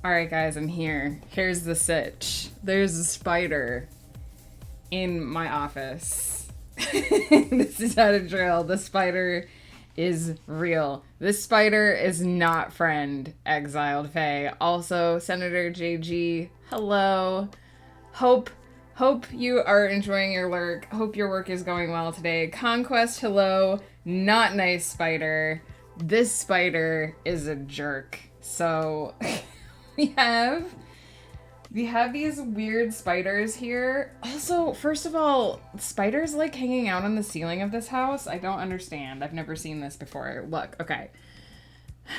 Alright guys, I'm here. Here's the sitch. There's a spider in my office. This is how to drill. The spider is real. This spider is not friend, exiled Faye. Also, Senator JG, hello. Hope you are enjoying your lurk. Hope your work is going well today. Conquest, hello. Not nice spider. This spider is a jerk. So we have these weird spiders here. Also, first of all, spiders like hanging out on the ceiling of this house. I don't understand. I've never seen this before. Look, okay.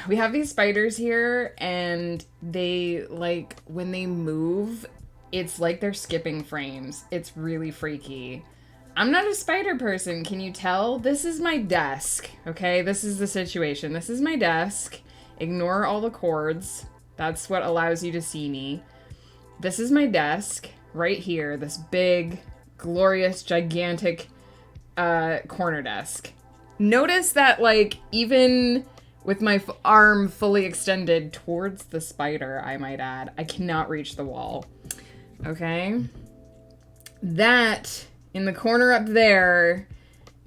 We have these spiders here, and they, like, when they move, it's like they're skipping frames. It's really freaky. I'm not a spider person, can you tell? This is my desk, okay? This is the situation. This is my desk. Ignore all the cords. That's what allows you to see me. This is my desk right here. This big, glorious, gigantic corner desk. Notice that, like, even with my arm fully extended towards the spider, I might add, I cannot reach the wall. Okay? That, in the corner up there,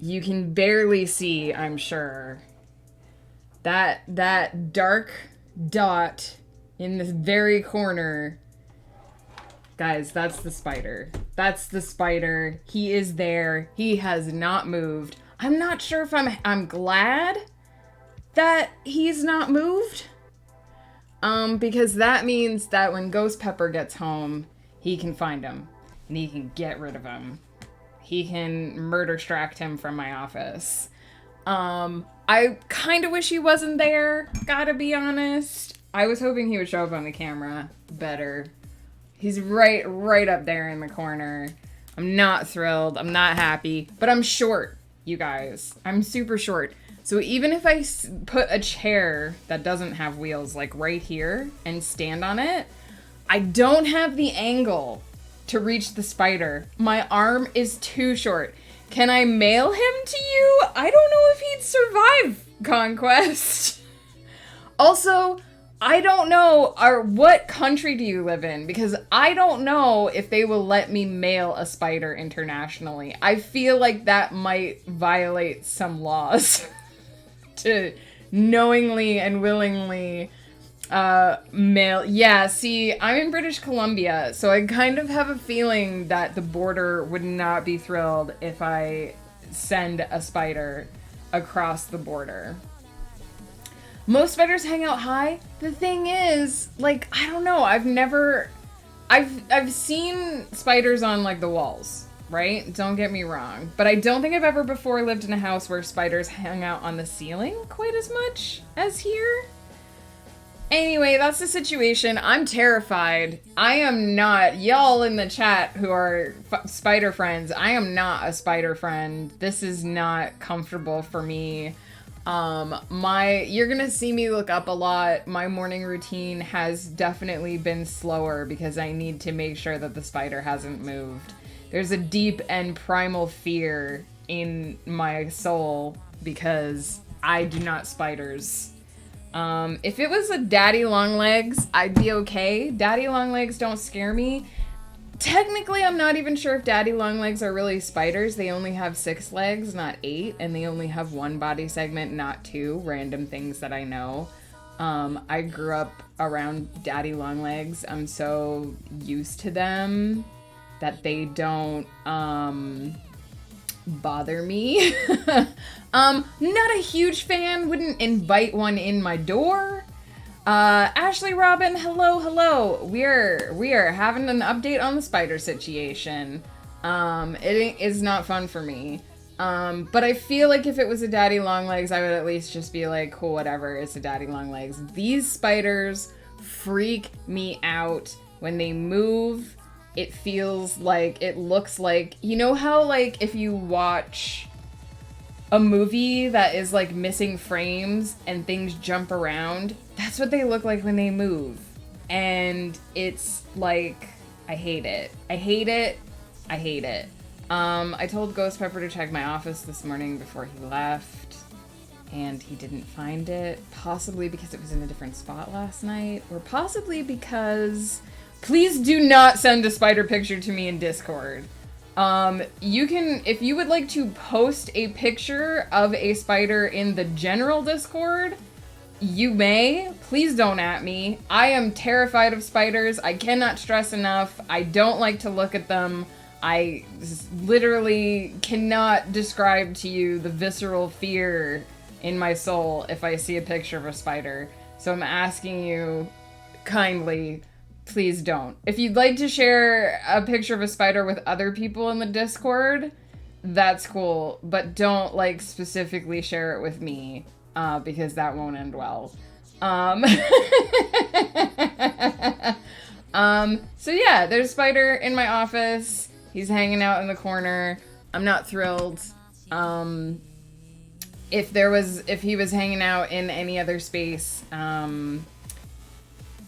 you can barely see, I'm sure. That dark dot in this very corner, guys, that's the spider. That's the spider. He is there. He has not moved. I'm not sure if I'm glad that he's not moved. Because that means that when Ghost Pepper gets home, he can find him and he can get rid of him. He can murder-stract him from my office. I kind of wish he wasn't there, gotta be honest. I was hoping he would show up on the camera better. He's right up there in the corner. I'm not thrilled. I'm not happy. But I'm short, you guys. I'm super short. So even if I put a chair that doesn't have wheels, like right here, and stand on it, I don't have the angle to reach the spider. My arm is too short. Can I mail him to you? I don't know if he'd survive Conquest. Also, I don't know, what country do you live in? Because I don't know if they will let me mail a spider internationally. I feel like that might violate some laws to knowingly and willingly mail. Yeah, see, I'm in British Columbia, so I kind of have a feeling that the border would not be thrilled if I send a spider across the border. Most spiders hang out high. The thing is, like, I don't know, I've seen spiders on, like, the walls, right? Don't get me wrong. But I don't think I've ever before lived in a house where spiders hang out on the ceiling quite as much as here. Anyway, that's the situation. I'm terrified. I am not, y'all in the chat who are spider friends, I am not a spider friend. This is not comfortable for me. You're gonna see me look up a lot. My morning routine has definitely been slower because I need to make sure that the spider hasn't moved. There's a deep and primal fear in my soul because I do not spiders. If it was a daddy long legs, I'd be okay. Daddy long legs don't scare me. Technically, I'm not even sure if daddy long legs are really spiders. They only have 6 legs, not 8, and they only have 1 body segment, not 2. Random things that I know. I grew up around daddy long legs. I'm so used to them that they don't, bother me. Not a huge fan, wouldn't invite one in my door. Ashley Robin, hello. We are having an update on the spider situation. It is not fun for me. But I feel like if it was a daddy long legs, I would at least just be like, cool, whatever, it's a daddy long legs. These spiders freak me out when they move. It feels like, it looks like, you know how, like, if you watch a movie that is, like, missing frames and things jump around? That's what they look like when they move. And it's, like, I hate it. I hate it. I told Ghost Pepper to check my office this morning before he left. and he didn't find it, possibly because it was in a different spot last night, or possibly because... Please do not send a spider picture to me in Discord. You can, if you would like to post a picture of a spider in the general Discord, you may. Please don't at me. I am terrified of spiders. I cannot stress enough. I don't like to look at them. I literally cannot describe to you the visceral fear in my soul if I see a picture of a spider. So I'm asking you kindly, please don't. If you'd like to share a picture of a spider with other people in the Discord, that's cool. But don't, like, specifically share it with me, because that won't end well. So yeah, there's a spider in my office. He's hanging out in the corner. I'm not thrilled. If he was hanging out in any other space,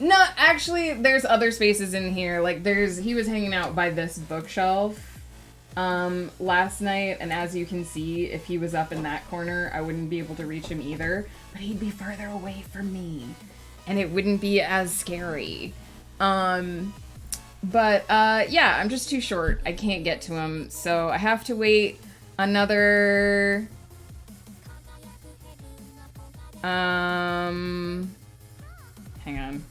no, actually, there's other spaces in here. Like, he was hanging out by this bookshelf, last night, and as you can see, if he was up in that corner, I wouldn't be able to reach him either, but he'd be further away from me, and it wouldn't be as scary. Yeah, I'm just too short. I can't get to him, so I have to wait another... hang on.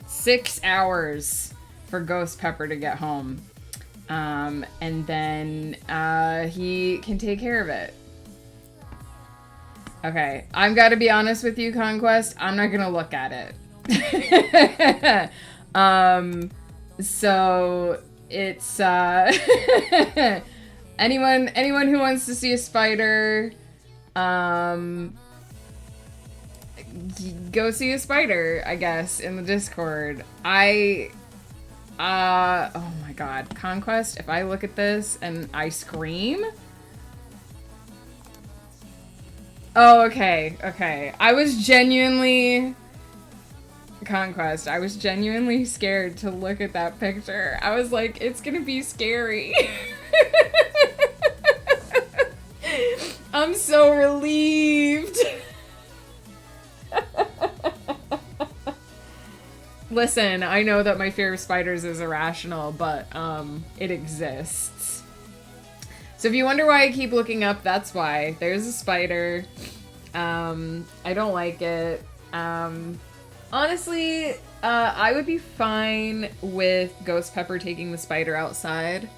6 hours for Ghost Pepper to get home. And then he can take care of it. Okay, I've got to be honest with you, Conquest. I'm not gonna look at it. So it's anyone who wants to see a spider, go see a spider, I guess, in the Discord. Oh my god, Conquest, if I look at this and I scream? Oh, okay. I was genuinely... Conquest, I was genuinely scared to look at that picture. I was like, it's gonna be scary. I'm so relieved. Listen, I know that my fear of spiders is irrational, but it exists. So if you wonder why I keep looking up, that's why. There's a spider. I don't like it. Honestly, I would be fine with Ghost Pepper taking the spider outside.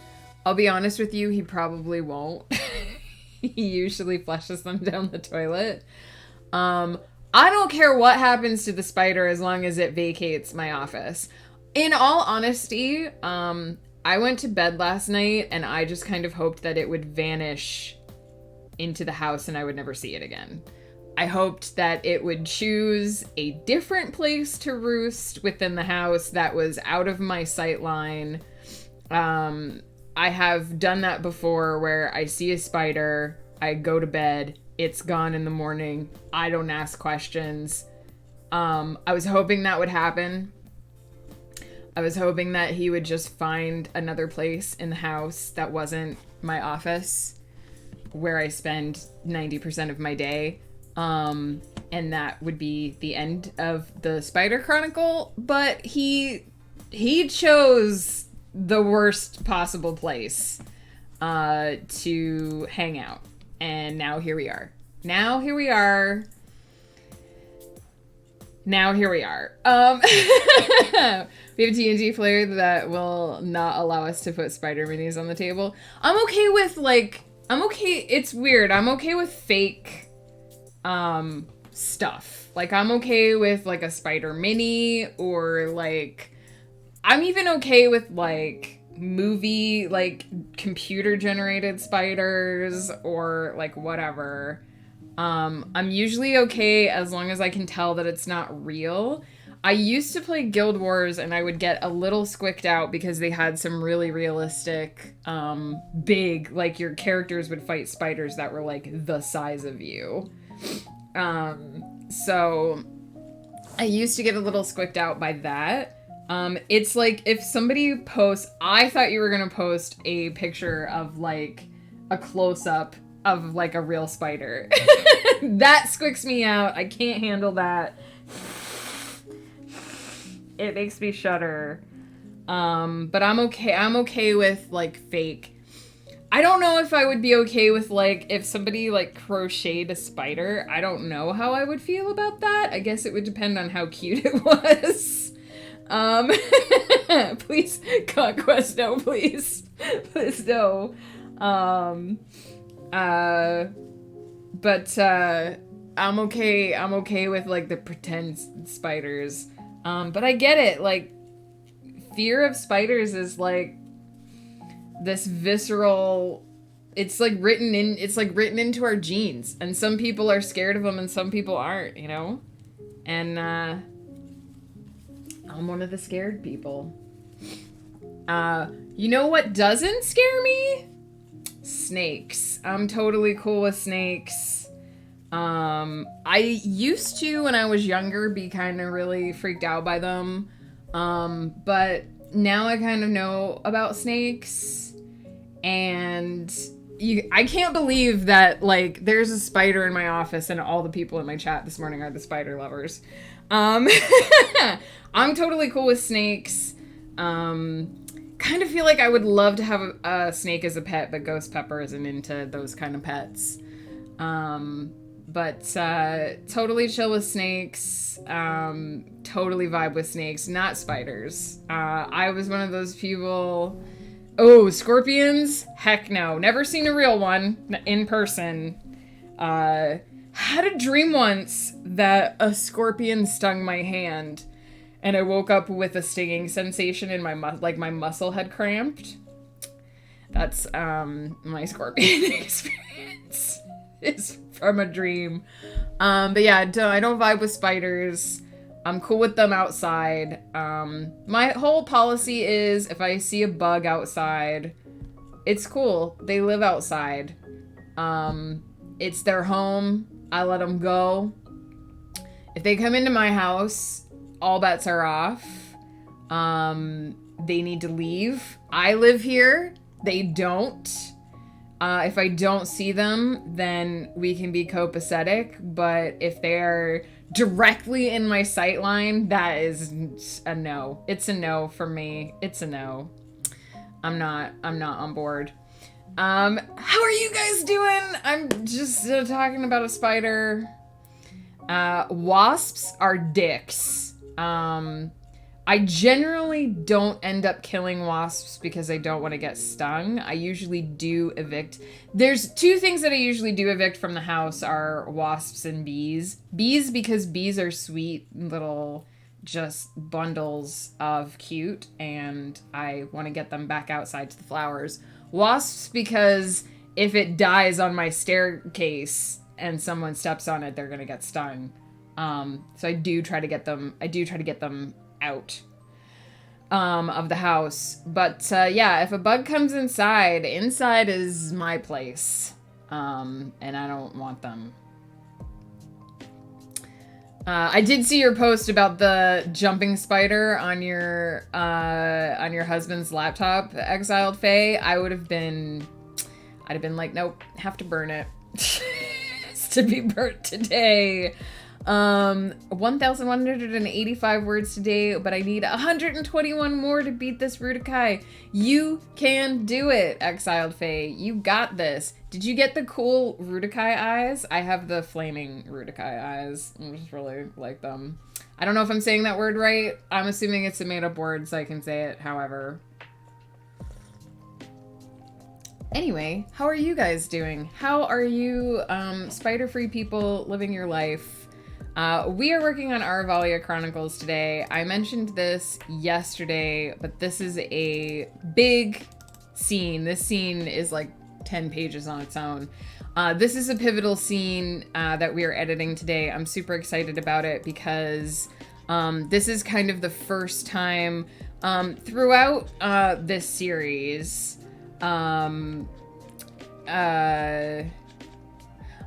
I'll be honest with you, he probably won't. He usually flushes them down the toilet. I don't care what happens to the spider as long as it vacates my office. In all honesty, I went to bed last night and I just kind of hoped that it would vanish into the house and I would never see it again. I hoped that it would choose a different place to roost within the house that was out of my sight line. I have done that before where I see a spider, I go to bed, it's gone in the morning, I don't ask questions. I was hoping that would happen. I was hoping that he would just find another place in the house that wasn't my office where I spend 90% of my day. And that would be the end of the Spider Chronicle, but he chose the worst possible place to hang out. And now here we are. We have a D&D player that will not allow us to put spider minis on the table. I'm okay with, it's weird. I'm okay with fake stuff. Like, I'm okay with, like, a spider mini, or, like, I'm even okay with, like, movie, like, computer-generated spiders, or, like, whatever. I'm usually okay as long as I can tell that it's not real. I used to play Guild Wars, and I would get a little squicked out because they had some really realistic, big, like, your characters would fight spiders that were, like, the size of you. So I used to get a little squicked out by that. It's like if somebody posts, I thought you were gonna post a picture of like a close-up of like a real spider. That squicks me out. I can't handle that. It makes me shudder. But I'm okay with like fake. I don't know if I would be okay with like if somebody like crocheted a spider. I don't know how I would feel about that. I guess it would depend on how cute it was. Please, Conquest, no, please. Please, no. But I'm okay with like the pretend spiders. But I get it, like fear of spiders is like this visceral, it's like written into our genes, and some people are scared of them and some people aren't, you know? And I'm one of the scared people. You know what doesn't scare me? Snakes. I'm totally cool with snakes. I used to, when I was younger, be kind of really freaked out by them. But now I kind of know about snakes, and I can't believe that, like, there's a spider in my office and all the people in my chat this morning are the spider lovers. I'm totally cool with snakes. Kind of feel like I would love to have a snake as a pet, but Ghost Pepper isn't into those kind of pets. But totally chill with snakes. Totally vibe with snakes, not spiders. I was one of those people. Oh, scorpions? Heck no. Never seen a real one in person. Had a dream once that a scorpion stung my hand, and I woke up with a stinging sensation in my my muscle had cramped. That's my scorpion experience. Is from a dream. But yeah, I don't vibe with spiders. I'm cool with them outside. My whole policy is if I see a bug outside, it's cool. They live outside. It's their home. I let them go. If they come into my house, all bets are off. They need to leave. I live here. They don't. If I don't see them, then we can be copacetic. But if they're directly in my sight line, that is a no. It's a no for me. It's a no. I'm not on board. How are you guys doing? I'm just talking about a spider. Wasps are dicks. I generally don't end up killing wasps because I don't want to get stung. I usually do evict. There's two things that I usually do evict from the house are wasps and bees. Bees because bees are sweet little just bundles of cute, and I want to get them back outside to the flowers. Wasps because if it dies on my staircase and someone steps on it, they're going to get stung. So I do try to get them out of the house. But yeah, if a bug comes inside is my place. And I don't want them. I did see your post about the jumping spider on your husband's laptop, Exiled Fae. I'd have been like, nope, have to burn it. It's to be burnt today. 1,185 words today, but I need 121 more to beat this Rudikai. You can do it, Exiled Fae. You got this. Did you get the cool Rudikai eyes? I have the flaming Rudikai eyes. I just really like them. I don't know if I'm saying that word right. I'm assuming it's a made-up word, so I can say it however. Anyway, how are you guys doing? How are you, spider-free people living your life? We are working on Aruvalia Chronicles today. I mentioned this yesterday, but this is a big scene. This scene is like 10 pages on its own. This is a pivotal scene that we are editing today. I'm super excited about it because this is kind of the first time throughout this series.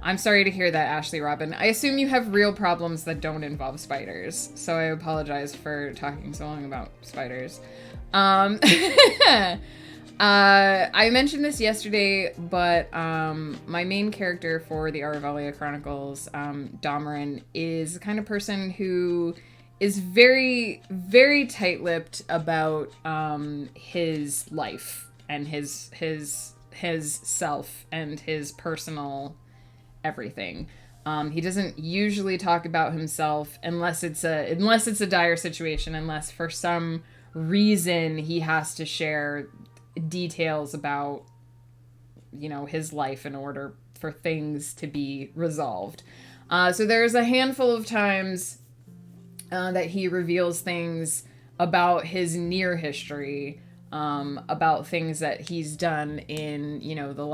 I'm sorry to hear that, Ashley Robin. I assume you have real problems that don't involve spiders, so I apologize for talking so long about spiders. I mentioned this yesterday, but my main character for the Aruvalia Chronicles, Damarin, is the kind of person who is very, very tight-lipped about his life and his self and his personal everything. He doesn't usually talk about himself unless it's a dire situation, unless for some reason he has to share details about, you know, his life in order for things to be resolved. So there's a handful of times that he reveals things about his near history, about things that he's done in, you know, the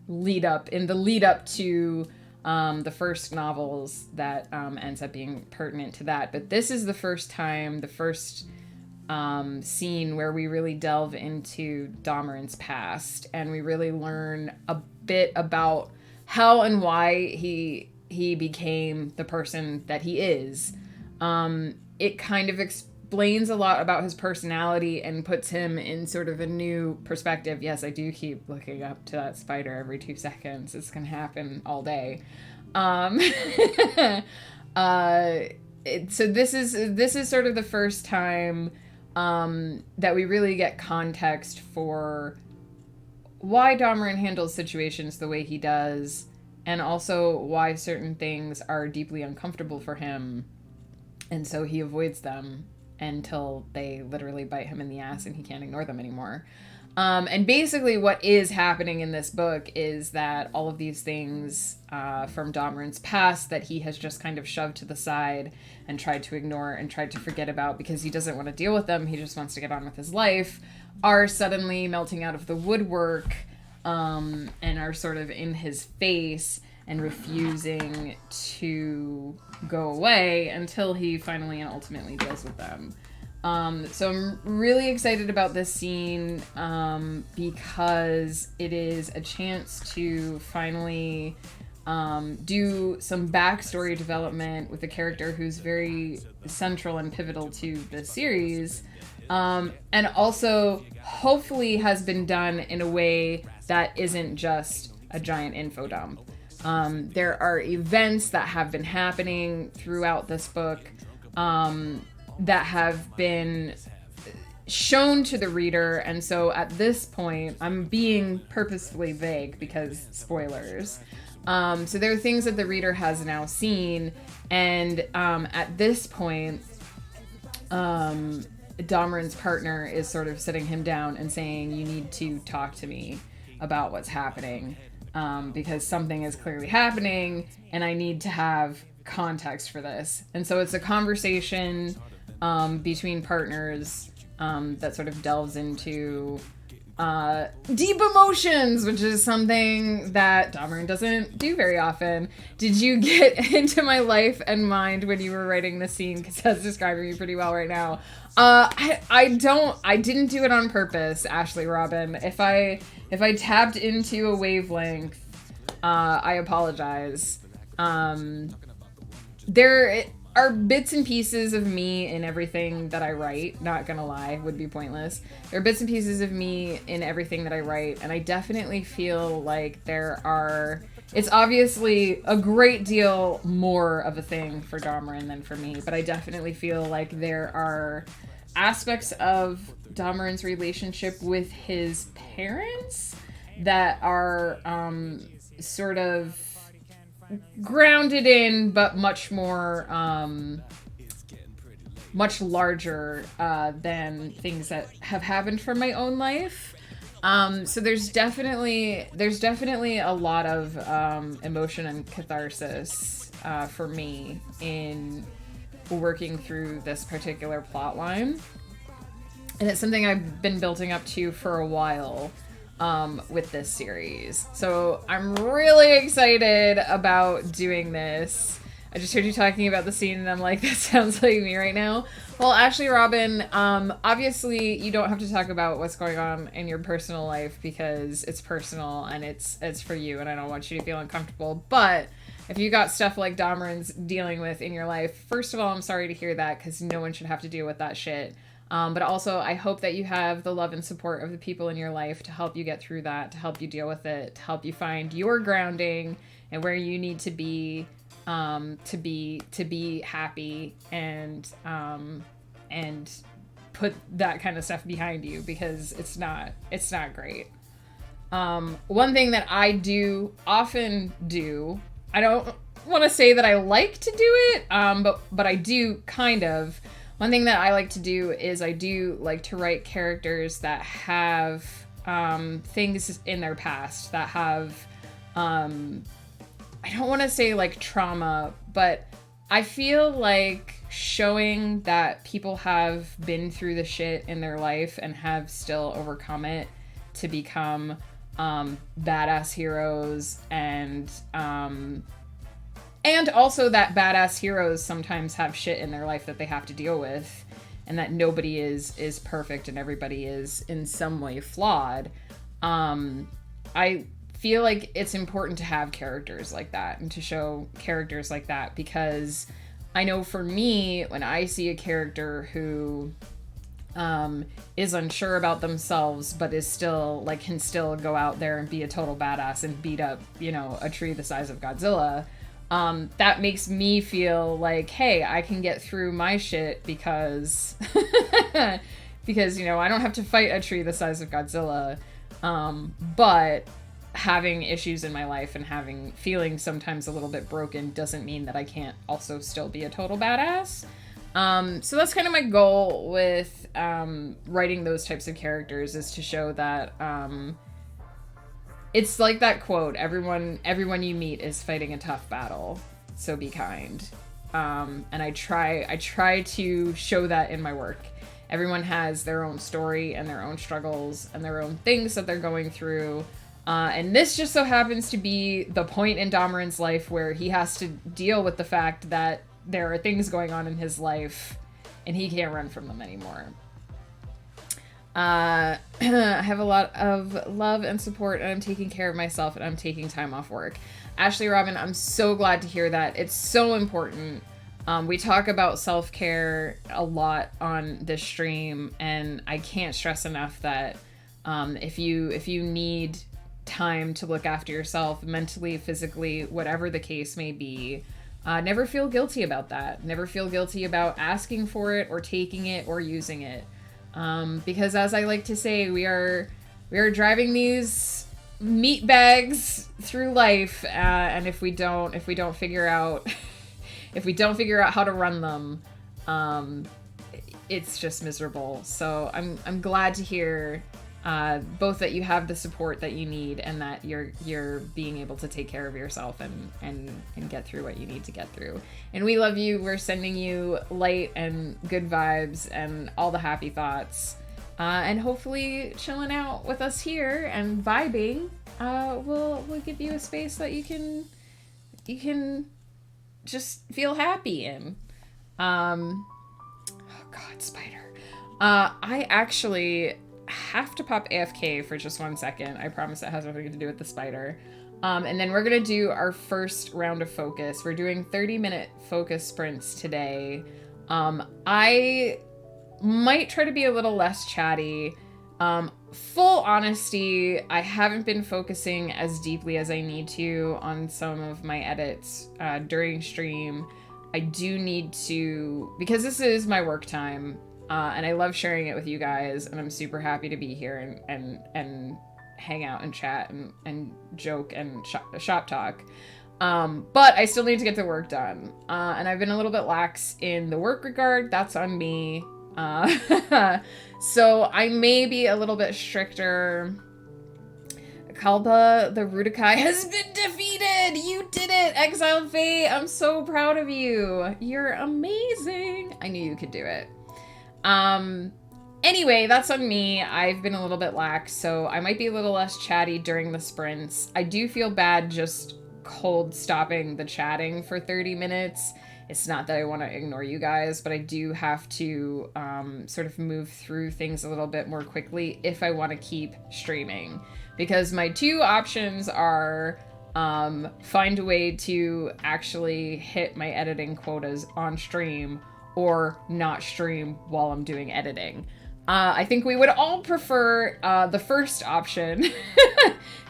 lead up to the first novels that ends up being pertinent to that. But this is the first scene where we really delve into Damarin's past, and we really learn a bit about how and why he became the person that he is. It kind of explains a lot about his personality and puts him in sort of a new perspective. Yes, I do keep looking up to that spider every 2 seconds. It's gonna happen all day. So this is sort of the first time that we really get context for why Damarin handles situations the way he does, and also why certain things are deeply uncomfortable for him, and so he avoids them until they literally bite him in the ass and he can't ignore them anymore. And basically what is happening in this book is that all of these things from Damarin's past that he has just kind of shoved to the side and tried to ignore and tried to forget about because he doesn't want to deal with them, he just wants to get on with his life, are suddenly melting out of the woodwork, and are sort of in his face and refusing to go away until he finally and ultimately deals with them. So I'm really excited about this scene because it is a chance to finally do some backstory development with a character who's very central and pivotal to the series, and also hopefully has been done in a way that isn't just a giant info dump. There are events that have been happening throughout this book that have been shown to the reader, and so at this point, I'm being purposefully vague because spoilers. So there are things that the reader has now seen, and at this point, Damarin's partner is sort of sitting him down and saying, you need to talk to me about what's happening, because something is clearly happening, and I need to have context for this. And so it's a conversation between partners that sort of delves into deep emotions, which is something that Damarin doesn't do very often. Did you get into my life and mind when you were writing the scene? Because that's describing me pretty well right now. I didn't do it on purpose, Ashley Robin. If I tapped into a wavelength, I apologize. There are bits and pieces of me in everything that I write, not gonna lie, would be pointless. There are bits and pieces of me in everything that I write, and I definitely feel like it's obviously a great deal more of a thing for Damarin than for me, but I definitely feel like there are aspects of Damarin's relationship with his parents that are sort of grounded in, but much more, much larger than things that have happened from my own life. So there's definitely a lot of emotion and catharsis for me in working through this particular plot line, and it's something I've been building up to for a while with this series. So I'm really excited about doing this. I just heard you talking about the scene and I'm like, that sounds like me right now. Well, Ashley Robin, obviously you don't have to talk about what's going on in your personal life because it's personal and it's for you, and I don't want you to feel uncomfortable. But if you got stuff like Damarin's dealing with in your life, first of all, I'm sorry to hear that, because no one should have to deal with that shit. But also, I hope that you have the love and support of the people in your life to help you get through that, to help you deal with it, to help you find your grounding and where you need to be happy and put that kind of stuff behind you, because it's not great. One thing that I often do, I don't want to say that I like to do it, but I do kind of. One thing that I like to do is I do like to write characters that have things in their past that have, I don't want to say like trauma, but I feel like showing that people have been through the shit in their life and have still overcome it to become badass heroes, and also that badass heroes sometimes have shit in their life that they have to deal with, and that nobody is perfect and everybody is in some way flawed. I feel like it's important to have characters like that and to show characters like that, because I know for me, when I see a character who is unsure about themselves, but is still like, can still go out there and be a total badass and beat up, a tree the size of Godzilla, that makes me feel like, hey, I can get through my shit because I don't have to fight a tree the size of Godzilla. But having issues in my life and feeling sometimes a little bit broken doesn't mean that I can't also still be a total badass. So that's kind of my goal with writing those types of characters, is to show that it's like that quote, everyone you meet is fighting a tough battle, so be kind. And I try to show that in my work. Everyone has their own story and their own struggles and their own things that they're going through. And this just so happens to be the point in Damarin's life where he has to deal with the fact that there are things going on in his life and he can't run from them anymore. I have a lot of love and support, and I'm taking care of myself, and I'm taking time off work. Ashley Robin, I'm so glad to hear that. It's so important. We talk about self-care a lot on this stream, and I can't stress enough that if you need time to look after yourself mentally, physically, whatever the case may be, never feel guilty about that. Never feel guilty about asking for it or taking it or using it. Because as I like to say, we are driving these meat bags through life, and if we don't figure out how to run them, it's just miserable. So I'm glad to hear both that you have the support that you need, and that you're being able to take care of yourself and get through what you need to get through. And we love you. We're sending you light and good vibes and all the happy thoughts. And hopefully chilling out with us here and vibing will give you a space that you can just feel happy in. Oh God, spider. I actually have to pop AFK for just 1 second. I promise it has nothing to do with the spider. And then we're gonna do our first round of focus. We're doing 30-minute focus sprints today. I might try to be a little less chatty. Full honesty, I haven't been focusing as deeply as I need to on some of my edits during stream. I do need to, because this is my work time, and I love sharing it with you guys, and I'm super happy to be here and hang out and chat and joke and shop talk. But I still need to get the work done. And I've been a little bit lax in the work regard. That's on me. So I may be a little bit stricter. Kalpa, the Rudikai, has been defeated! You did it! Exiled Fate, I'm so proud of you. You're amazing. I knew you could do it. Anyway, that's on me. I've been a little bit lax, so I might be a little less chatty during the sprints. I do feel bad just cold stopping the chatting for 30 minutes. It's not that I want to ignore you guys, but I do have to sort of move through things a little bit more quickly if I want to keep streaming. Because my two options are find a way to actually hit my editing quotas on stream, or not stream while I'm doing editing. I think we would all prefer the first option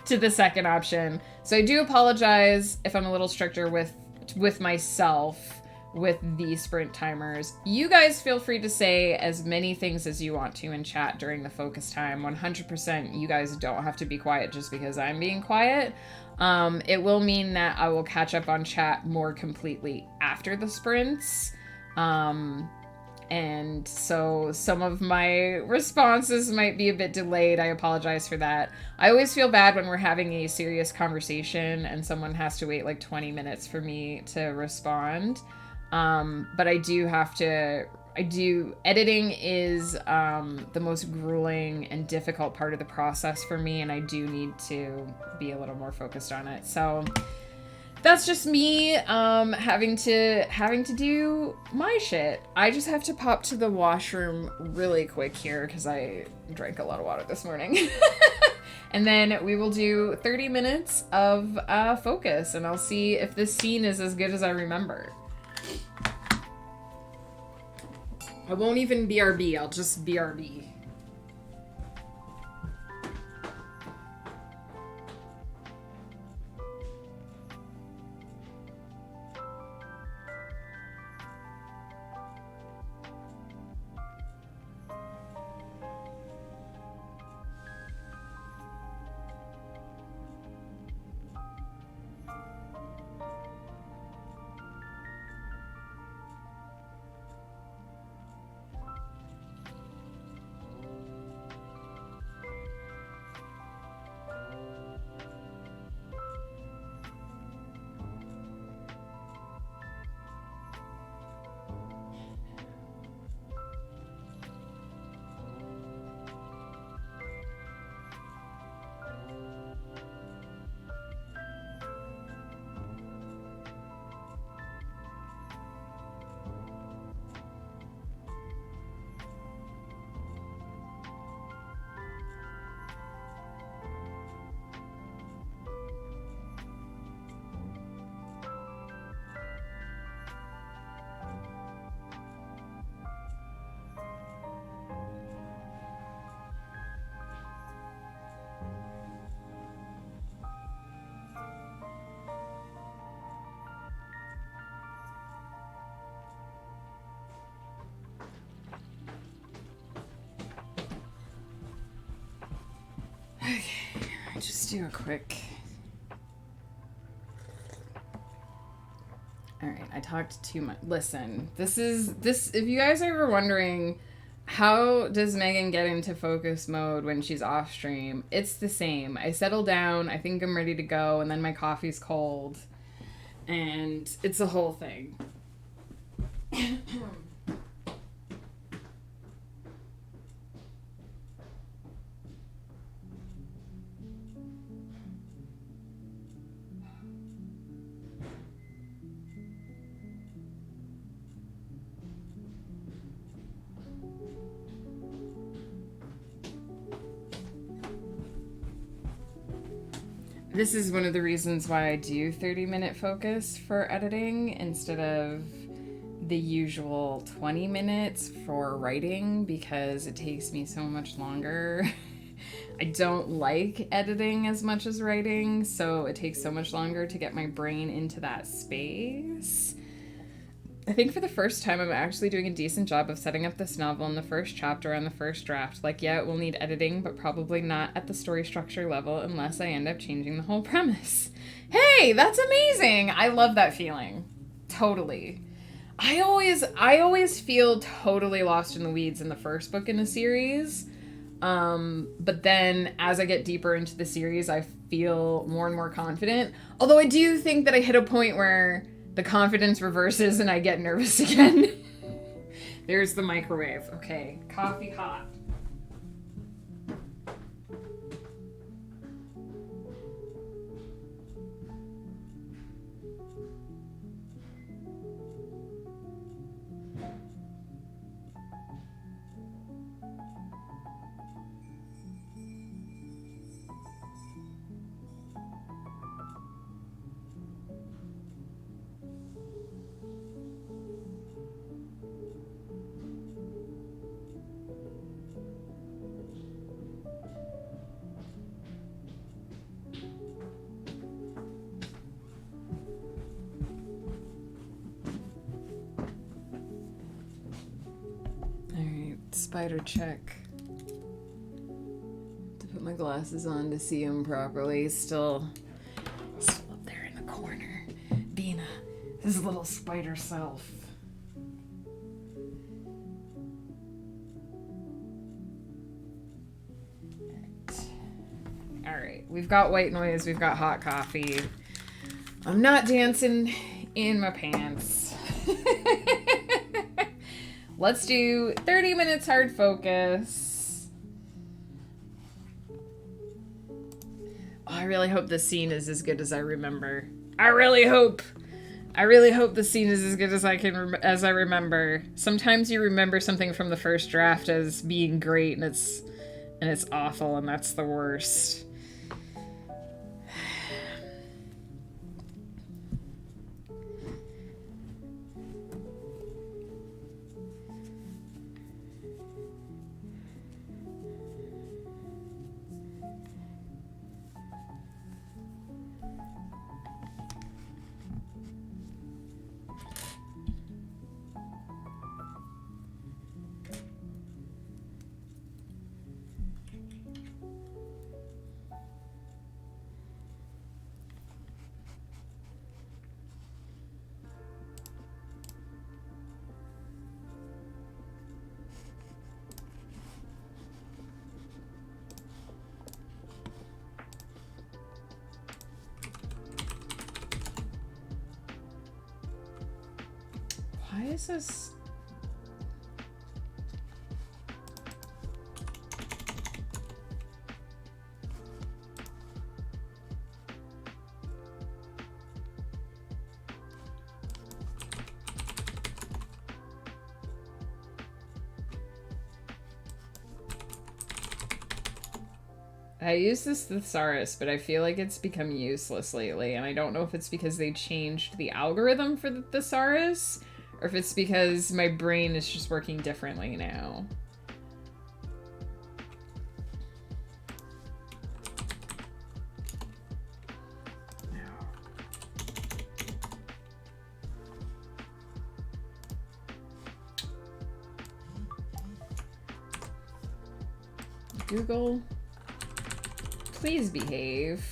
to the second option. So I do apologize if I'm a little stricter with myself with the sprint timers. You guys feel free to say as many things as you want to in chat during the focus time. 100% you guys don't have to be quiet just because I'm being quiet. It will mean that I will catch up on chat more completely after the sprints. And so some of my responses might be a bit delayed. I apologize for that. I always feel bad when we're having a serious conversation and someone has to wait like 20 minutes for me to respond. But editing is the most grueling and difficult part of the process for me, and I do need to be a little more focused on it. So that's just me having to do my shit. I just have to pop to the washroom really quick here because I drank a lot of water this morning. And then we will do 30 minutes of focus, and I'll see if this scene is as good as I remember. I won't even BRB, I'll just BRB. Okay, just do a quick. All right, I talked too much. Listen, this. If you guys are ever wondering, how does Megan get into focus mode when she's off stream? It's the same. I settle down. I think I'm ready to go, and then my coffee's cold, and it's a whole thing. This is one of the reasons why I do 30-minute focus for editing instead of the usual 20 minutes for writing, because it takes me so much longer. I don't like editing as much as writing, so it takes so much longer to get my brain into that space. I think for the first time, I'm actually doing a decent job of setting up this novel in the first chapter on the first draft. Like, yeah, it will need editing, but probably not at the story structure level unless I end up changing the whole premise. Hey, that's amazing! I love that feeling. Totally. I always feel totally lost in the weeds in the first book in the series. But then as I get deeper into the series, I feel more and more confident. Although I do think that I hit a point where the confidence reverses and I get nervous again. There's the microwave. Okay, coffee hot. spider check. To put my glasses on to see him properly. Still up there in the corner, being his little spider self. Alright, we've got white noise, we've got hot coffee. I'm not dancing in my pants. Let's do 30 minutes hard focus. Oh, I really hope this scene is as good as I remember. I really hope the scene is as good as I remember. Sometimes you remember something from the first draft as being great, and it's awful, and that's the worst. Why is this? I use this thesaurus, but I feel like it's become useless lately, and I don't know if it's because they changed the algorithm for the thesaurus, or if it's because my brain is just working differently now. Google, please behave.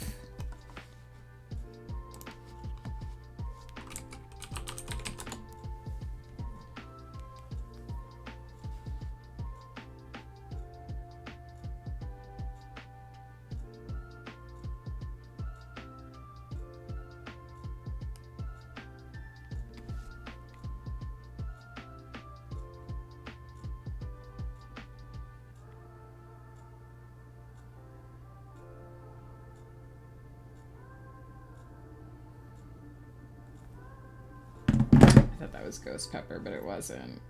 I thought that was ghost pepper, but it wasn't.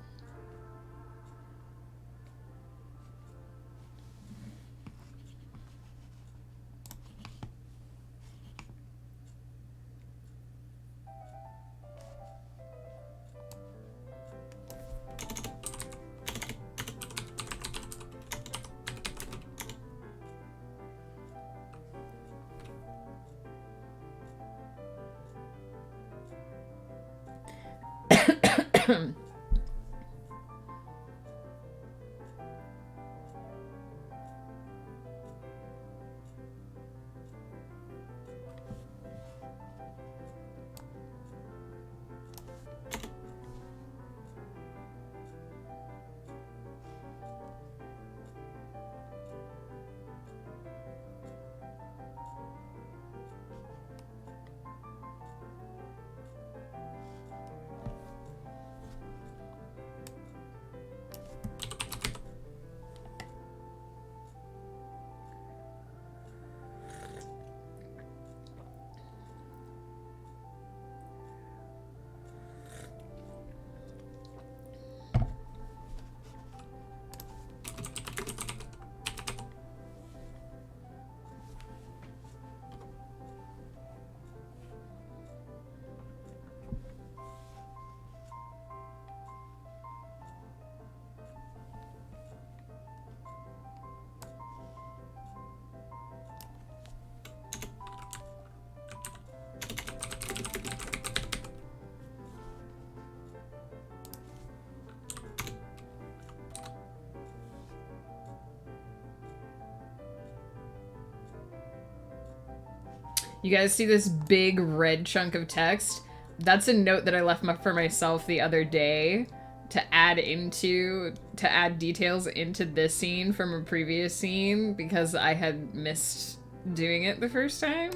You guys see this big red chunk of text? That's a note that I left for myself the other day to add details into this scene from a previous scene because I had missed doing it the first time.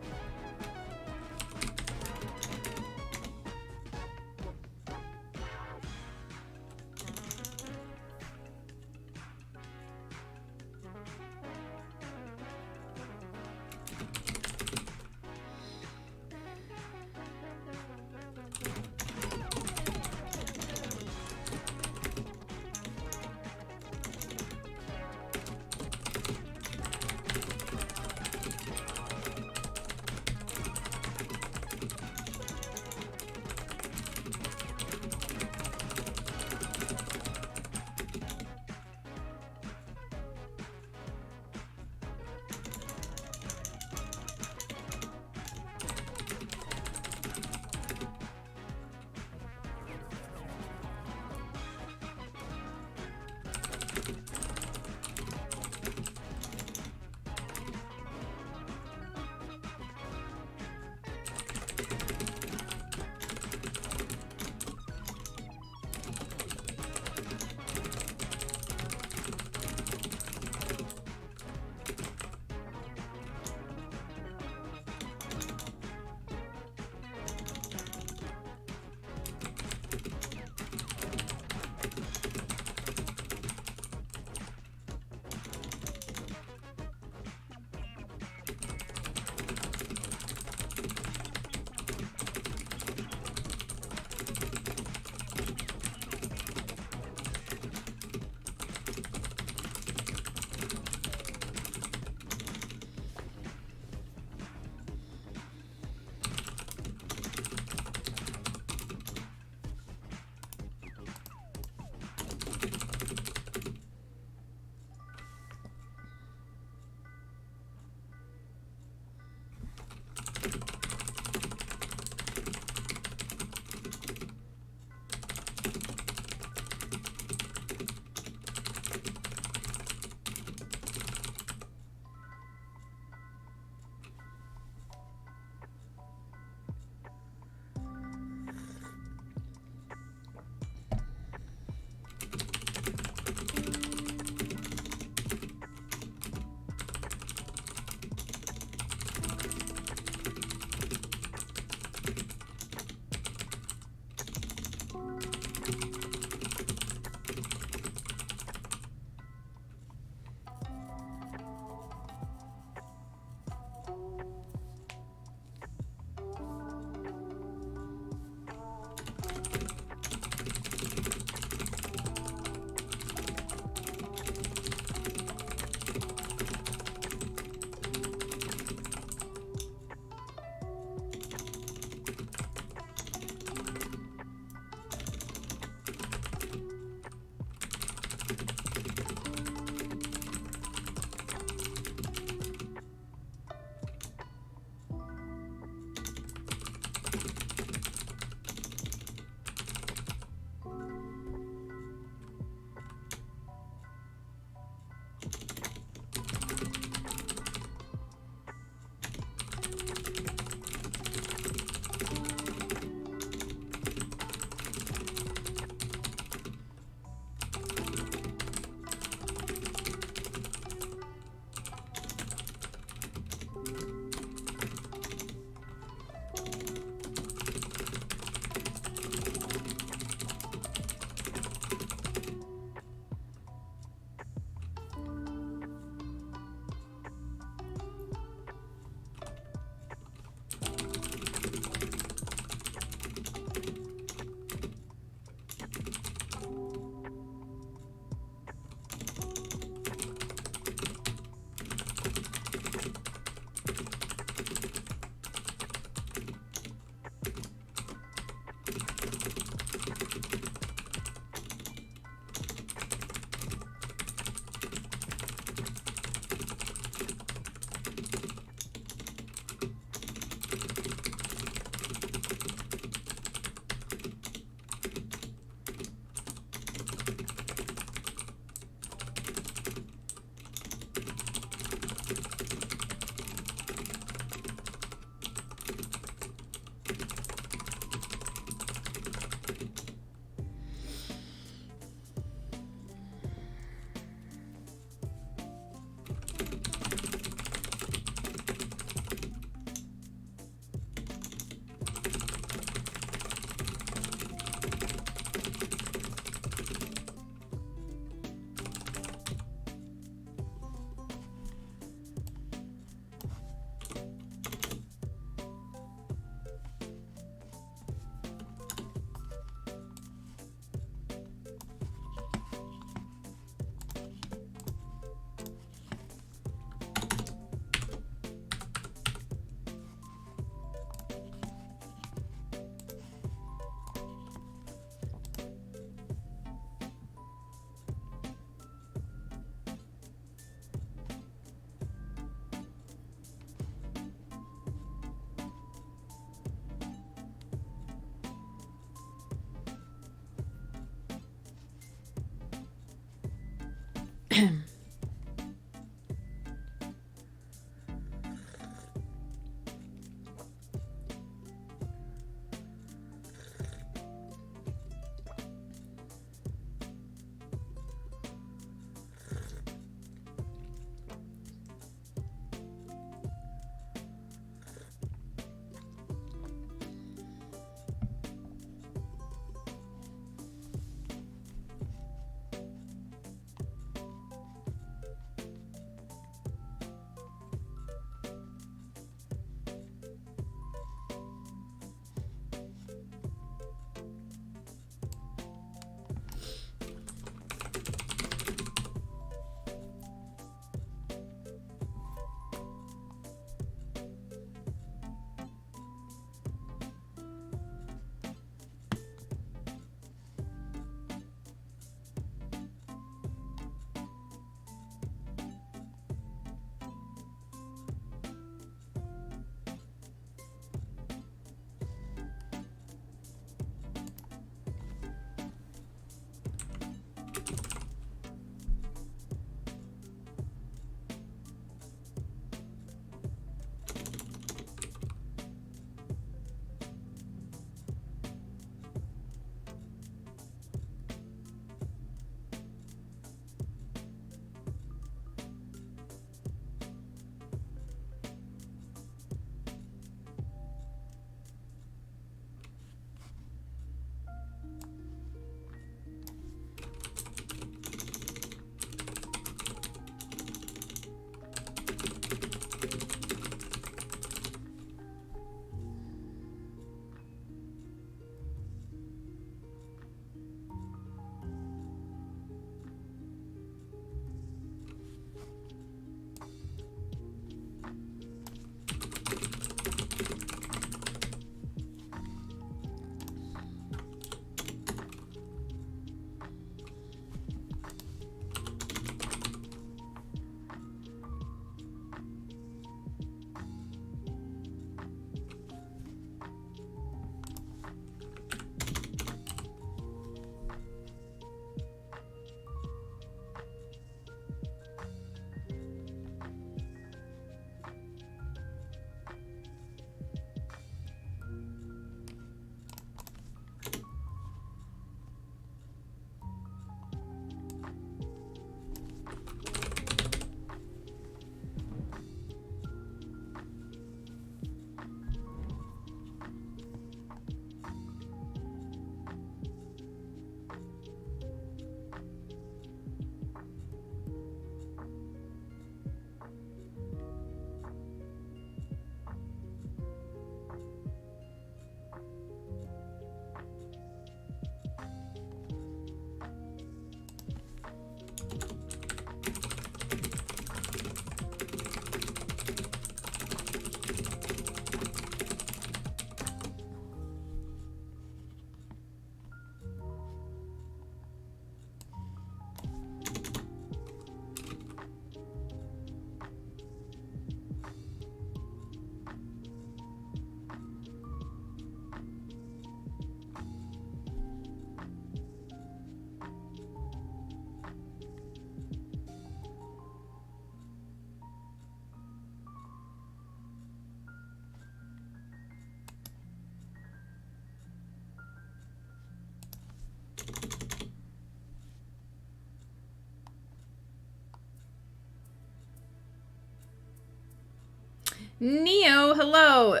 Neo, hello.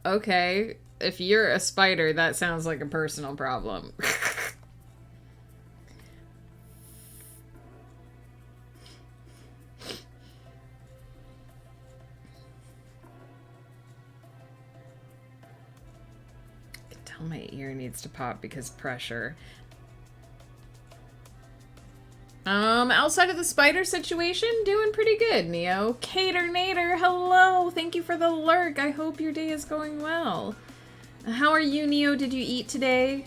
Okay. If you're a spider, that sounds like a personal problem. I can tell my ear needs to pop because pressure. Outside of the spider situation, doing pretty good, Neo. Cater Nader, hello! Thank you for the lurk. I hope your day is going well. How are you, Neo? Did you eat today?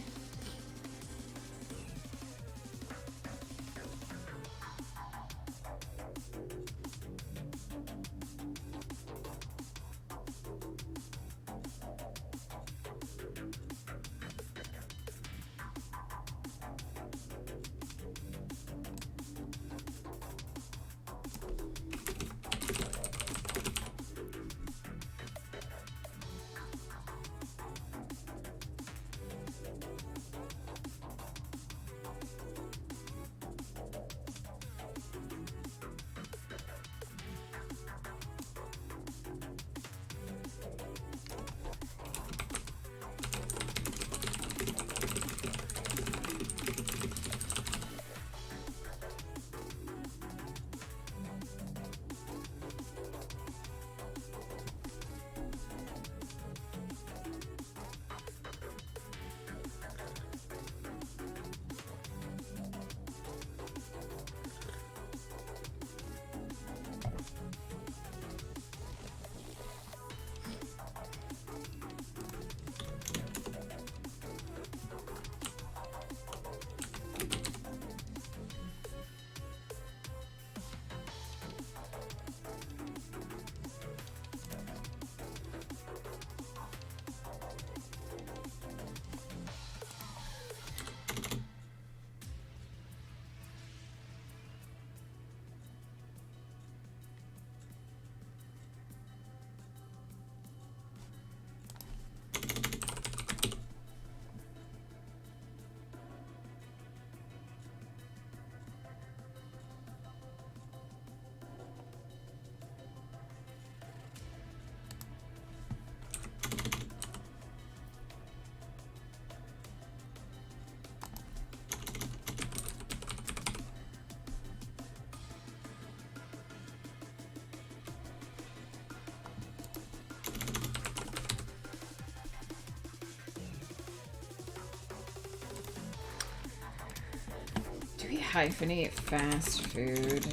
hyphenate fast food.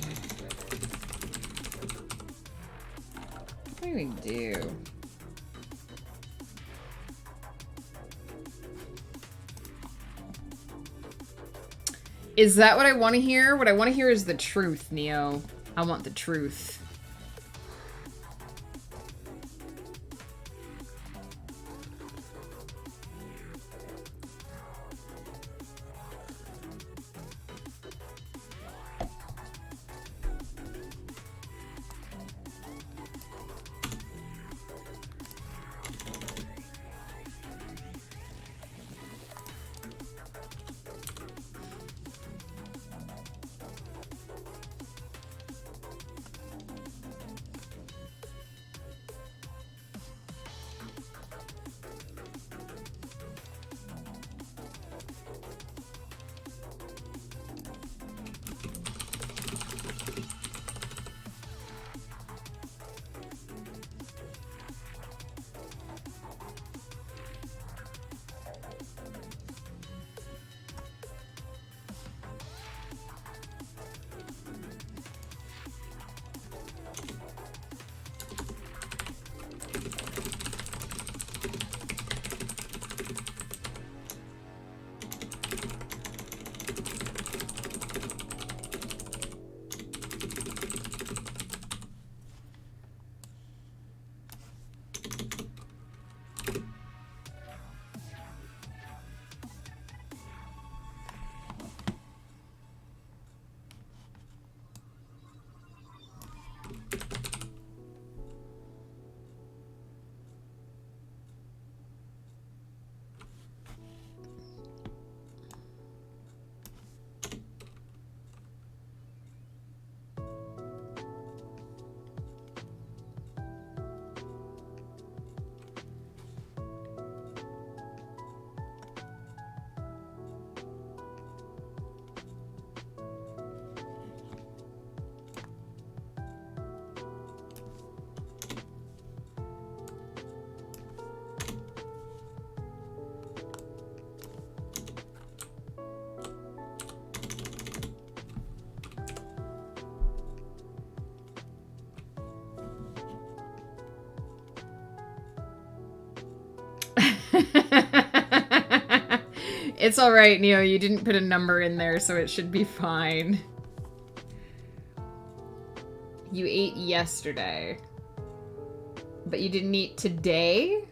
What do we do? Is that what I want to hear? What I want to hear is the truth, Neo. I want the truth. It's alright, Neo. You didn't put a number in there, so it should be fine. You ate yesterday. But you didn't eat today?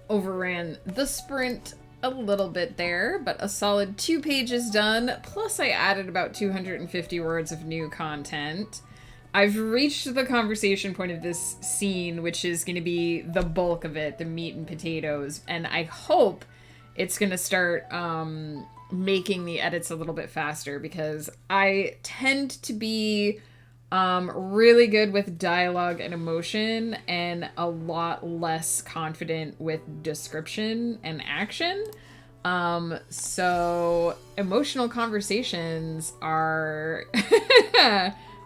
Overran the sprint a little bit there, but a solid 2 pages done, plus I added about 250 words of new content. I've reached the conversation point of this scene, which is going to be the bulk of it, the meat and potatoes, and I hope it's going to start making the edits a little bit faster, because I tend to be really good with dialogue and emotion and a lot less confident with description and action. So emotional conversations are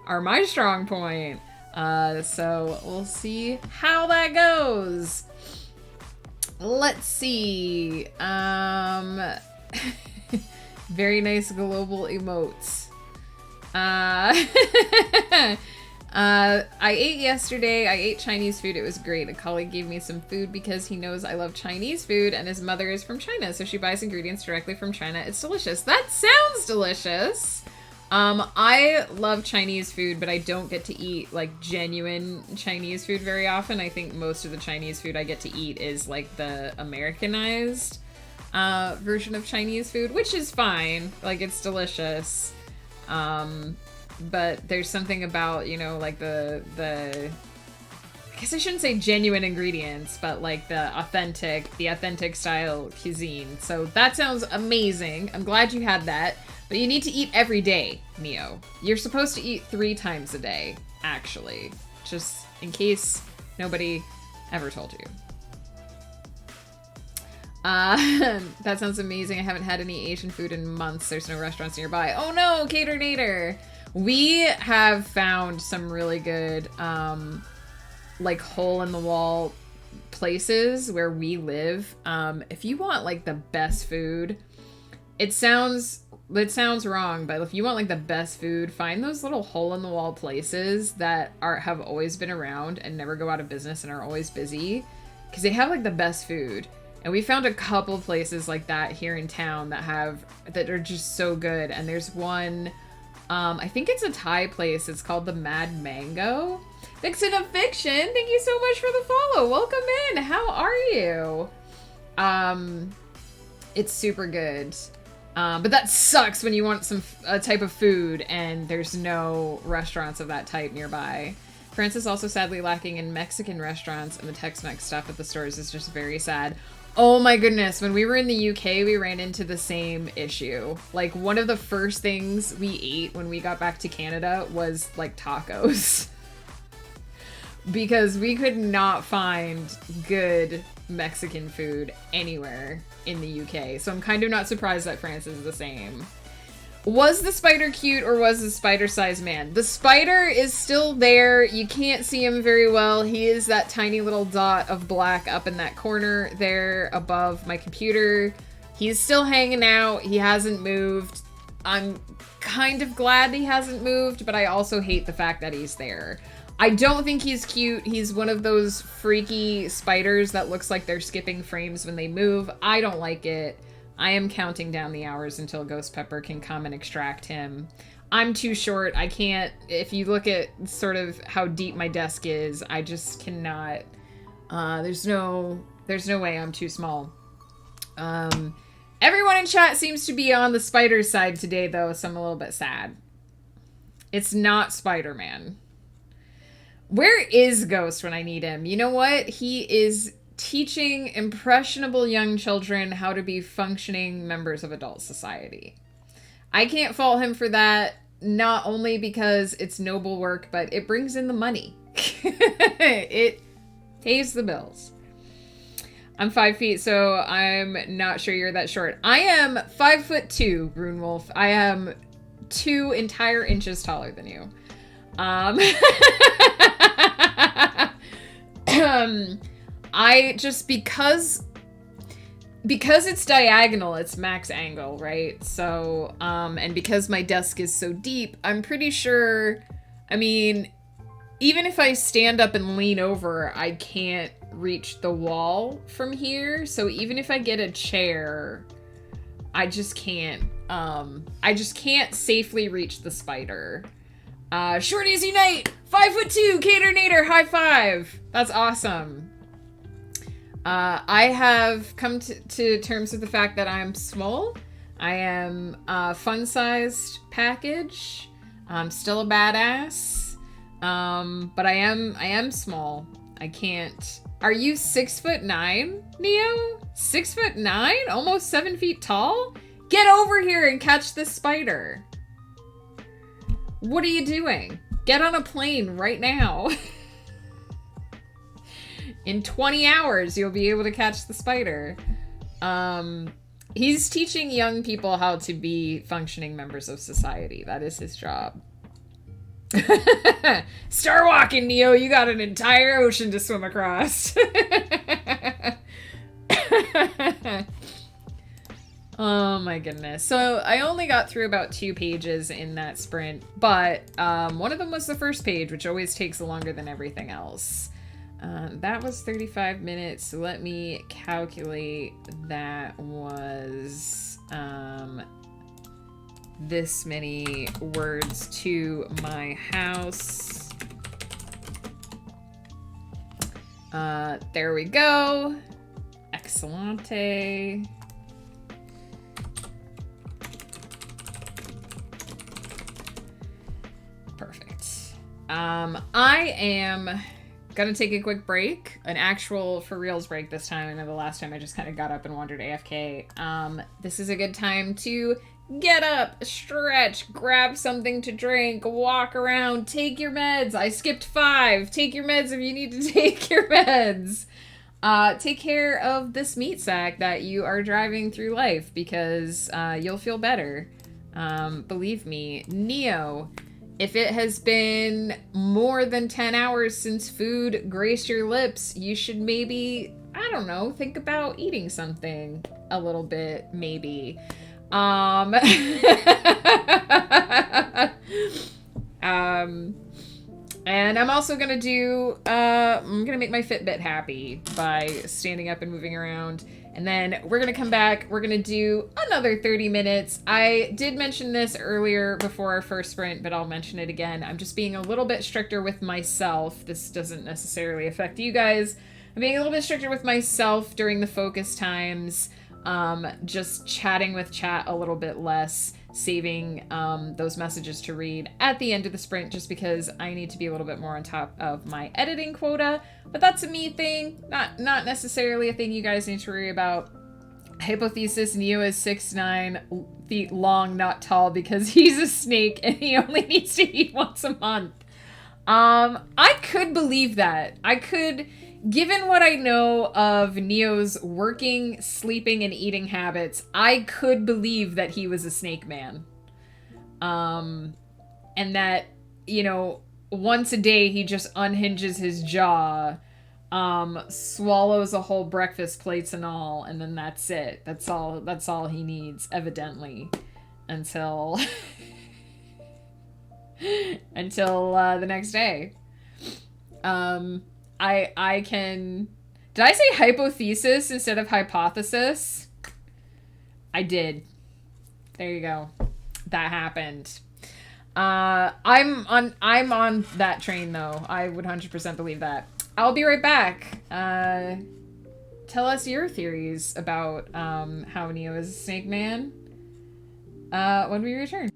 are my strong point. So we'll see how that goes. Let's see. Very nice global emotes. I ate yesterday. I ate Chinese food. It was great. A colleague gave me some food because he knows I love Chinese food, and his mother is from China, so she buys ingredients directly from China. It's delicious. That sounds delicious. I love Chinese food, but I don't get to eat like genuine Chinese food very often. I think most of the Chinese food I get to eat is like the Americanized version of Chinese food, which is fine. Like, it's delicious. But there's something about, you know, like the I guess I shouldn't say genuine ingredients, but like the authentic style cuisine. So that sounds amazing. I'm glad you had that. But you need to eat every day, Neo. You're supposed to eat 3 times a day, actually. Just in case nobody ever told you. That sounds amazing. I haven't had any Asian food in months. There's no restaurants nearby. Oh no, Caternator! We have found some really good, like, hole-in-the-wall places where we live. If you want, like, the best food, it sounds wrong, but if you want, like, the best food, find those little hole-in-the-wall places that have always been around and never go out of business and are always busy, because they have, like, the best food. And we found a couple places like that here in town that are just so good. And there's one, I think it's a Thai place. It's called the Mad Mango. Vixen of Fiction, thank you so much for the follow. Welcome in. How are you? It's super good. But that sucks when you want a type of food and there's no restaurants of that type nearby. France is also sadly lacking in Mexican restaurants, and the Tex-Mex stuff at the stores is just very sad. Oh my goodness, when we were in the UK, we ran into the same issue. Like, one of the first things we ate when we got back to Canada was, like, tacos. Because we could not find good Mexican food anywhere in the UK. So I'm kind of not surprised that France is the same. Was the spider cute, or was the spider-sized man? The spider is still there. You can't see him very well. He is that tiny little dot of black up in that corner there above my computer. He's still hanging out. He hasn't moved. I'm kind of glad he hasn't moved, but I also hate the fact that he's there. I don't think he's cute. He's one of those freaky spiders that looks like they're skipping frames when they move. I don't like it. I am counting down the hours until Ghost Pepper can come and extract him. I'm too short. I can't. If you look at sort of how deep my desk is, I just cannot. There's no way. I'm too small. Everyone in chat seems to be on the spider side today, though, so I'm a little bit sad. It's not Spider-Man. Where is Ghost when I need him? You know what? He is teaching impressionable young children how to be functioning members of adult society. I can't fault him for that. not only because it's noble work, but it brings in the money. It pays the bills. I'm 5 feet, so I'm not sure you're that short. I am 5'2", Grunwolf. I am 2 entire inches taller than you. I just, because it's diagonal, it's max angle, right? So, and because my desk is so deep, I'm pretty sure, I mean, even if I stand up and lean over, I can't reach the wall from here. So even if I get a chair, I just can't safely reach the spider. Shorties unite! 5'2", Cater Nader, high five! That's awesome. I have come to terms with the fact that I'm small. I am a fun-sized package. I'm still a badass. But I am small. I can't. Are you 6'9", Neo? 6'9"? Almost 7 feet tall? Get over here and catch this spider. What are you doing? Get on a plane right now. In 20 hours, you'll be able to catch the spider. He's teaching young people how to be functioning members of society. That is his job. Start walking, Neo. You got an entire ocean to swim across. Oh my goodness. So I only got through about 2 pages in that sprint, but one of them was the first page, which always takes longer than everything else. That was 35 minutes. So let me calculate. That was this many words to my house. There we go. Excellente. Perfect. I am gonna take a quick break, an actual for reals break this time. I know the last time I just kind of got up and wandered AFK. This is a good time to get up, stretch, grab something to drink, walk around, take your meds. I skipped 5. Take your meds if you need to take your meds. Take care of this meat sack that you are driving through life, because you'll feel better. Believe me, Neo, if it has been more than 10 hours since food graced your lips, you should maybe, I don't know, think about eating something a little bit, maybe. And I'm also gonna do, I'm gonna make my Fitbit happy by standing up and moving around. And then we're gonna come back, we're gonna do another 30 minutes. I did mention this earlier before our first sprint, but I'll mention it again. I'm just being a little bit stricter with myself. This doesn't necessarily affect you guys. I'm being a little bit stricter with myself during the focus times. Just chatting with chat a little bit less, saving those messages to read at the end of the sprint, just because I need to be a little bit more on top of my editing quota. But that's a me thing, not necessarily a thing you guys need to worry about. Hypothesis: Neo is 6'9" feet long, not tall, because he's a snake and he only needs to eat once a month. I could believe that. I could, given what I know of Neo's working, sleeping, and eating habits, I could believe that he was a snake man. And that, you know, once a day he just unhinges his jaw, swallows a whole breakfast, plates and all, and then that's it. That's all he needs, evidently, until until the next day. I can... Did I say hypothesis instead of hypothesis? I did. There you go. That happened. I'm on that train, though. I would 100% believe that. I'll be right back. Tell us your theories about how Neo is a snake man when we return.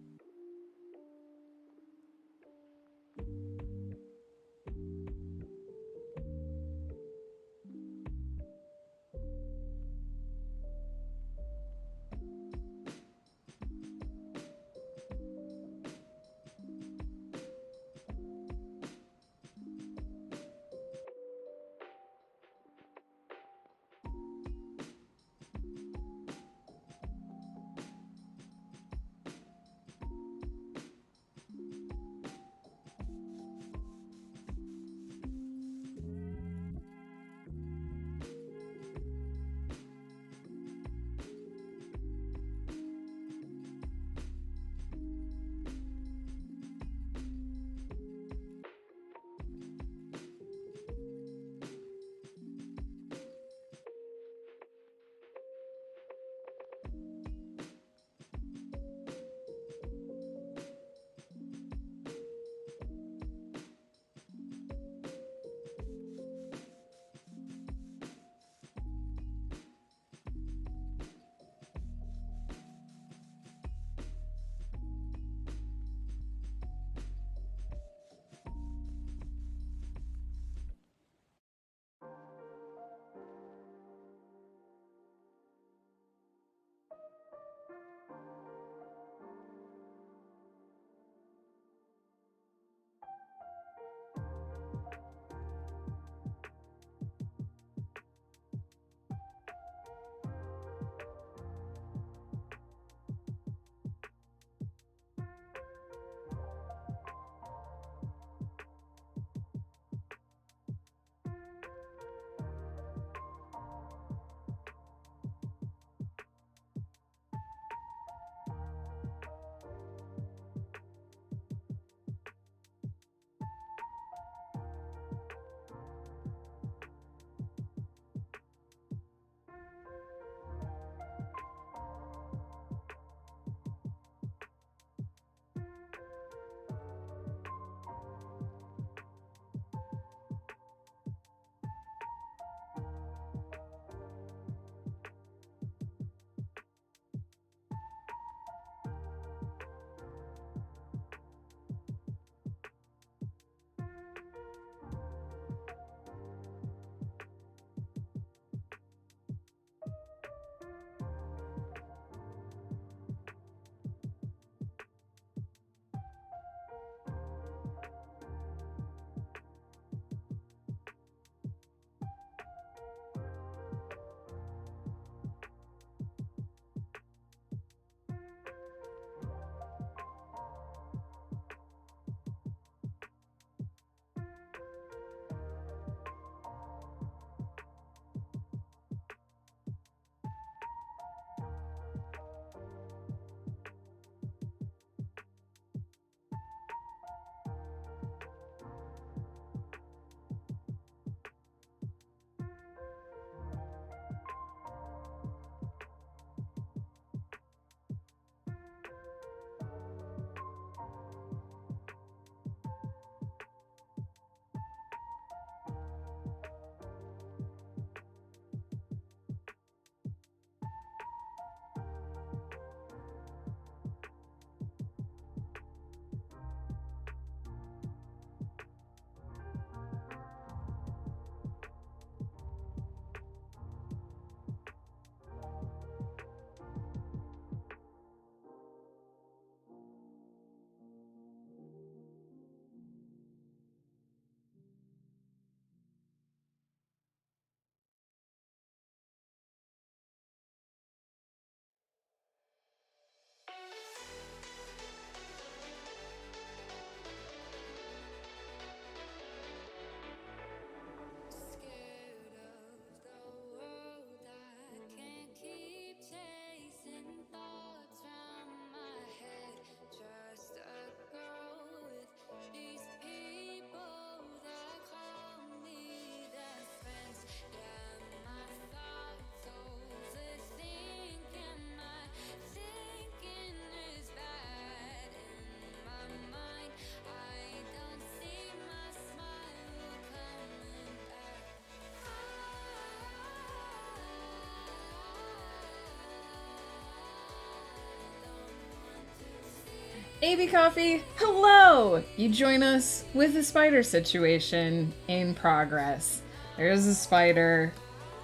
AB Coffee, hello! You join us with a spider situation in progress. There's a spider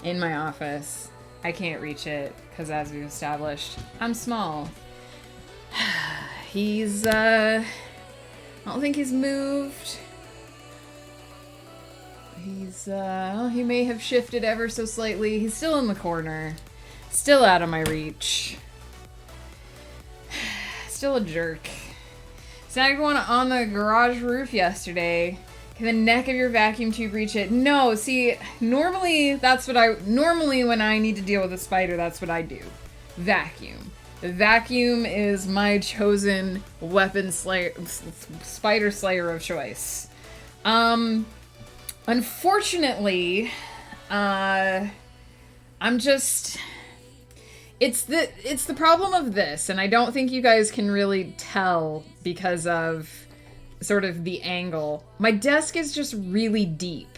in my office. I can't reach it, because as we've established, I'm small. He's, I don't think he's moved. He may have shifted ever so slightly. He's still in the corner. Still out of my reach. Still a jerk. Snagged one on the garage roof yesterday. Can the neck of your vacuum tube reach it? No, see, normally when I need to deal with a spider, that's what I do. Vacuum. The vacuum is my chosen weapon slayer, spider slayer of choice. Unfortunately, it's the problem of this, and I don't think you guys can really tell because of sort of the angle. My desk is just really deep.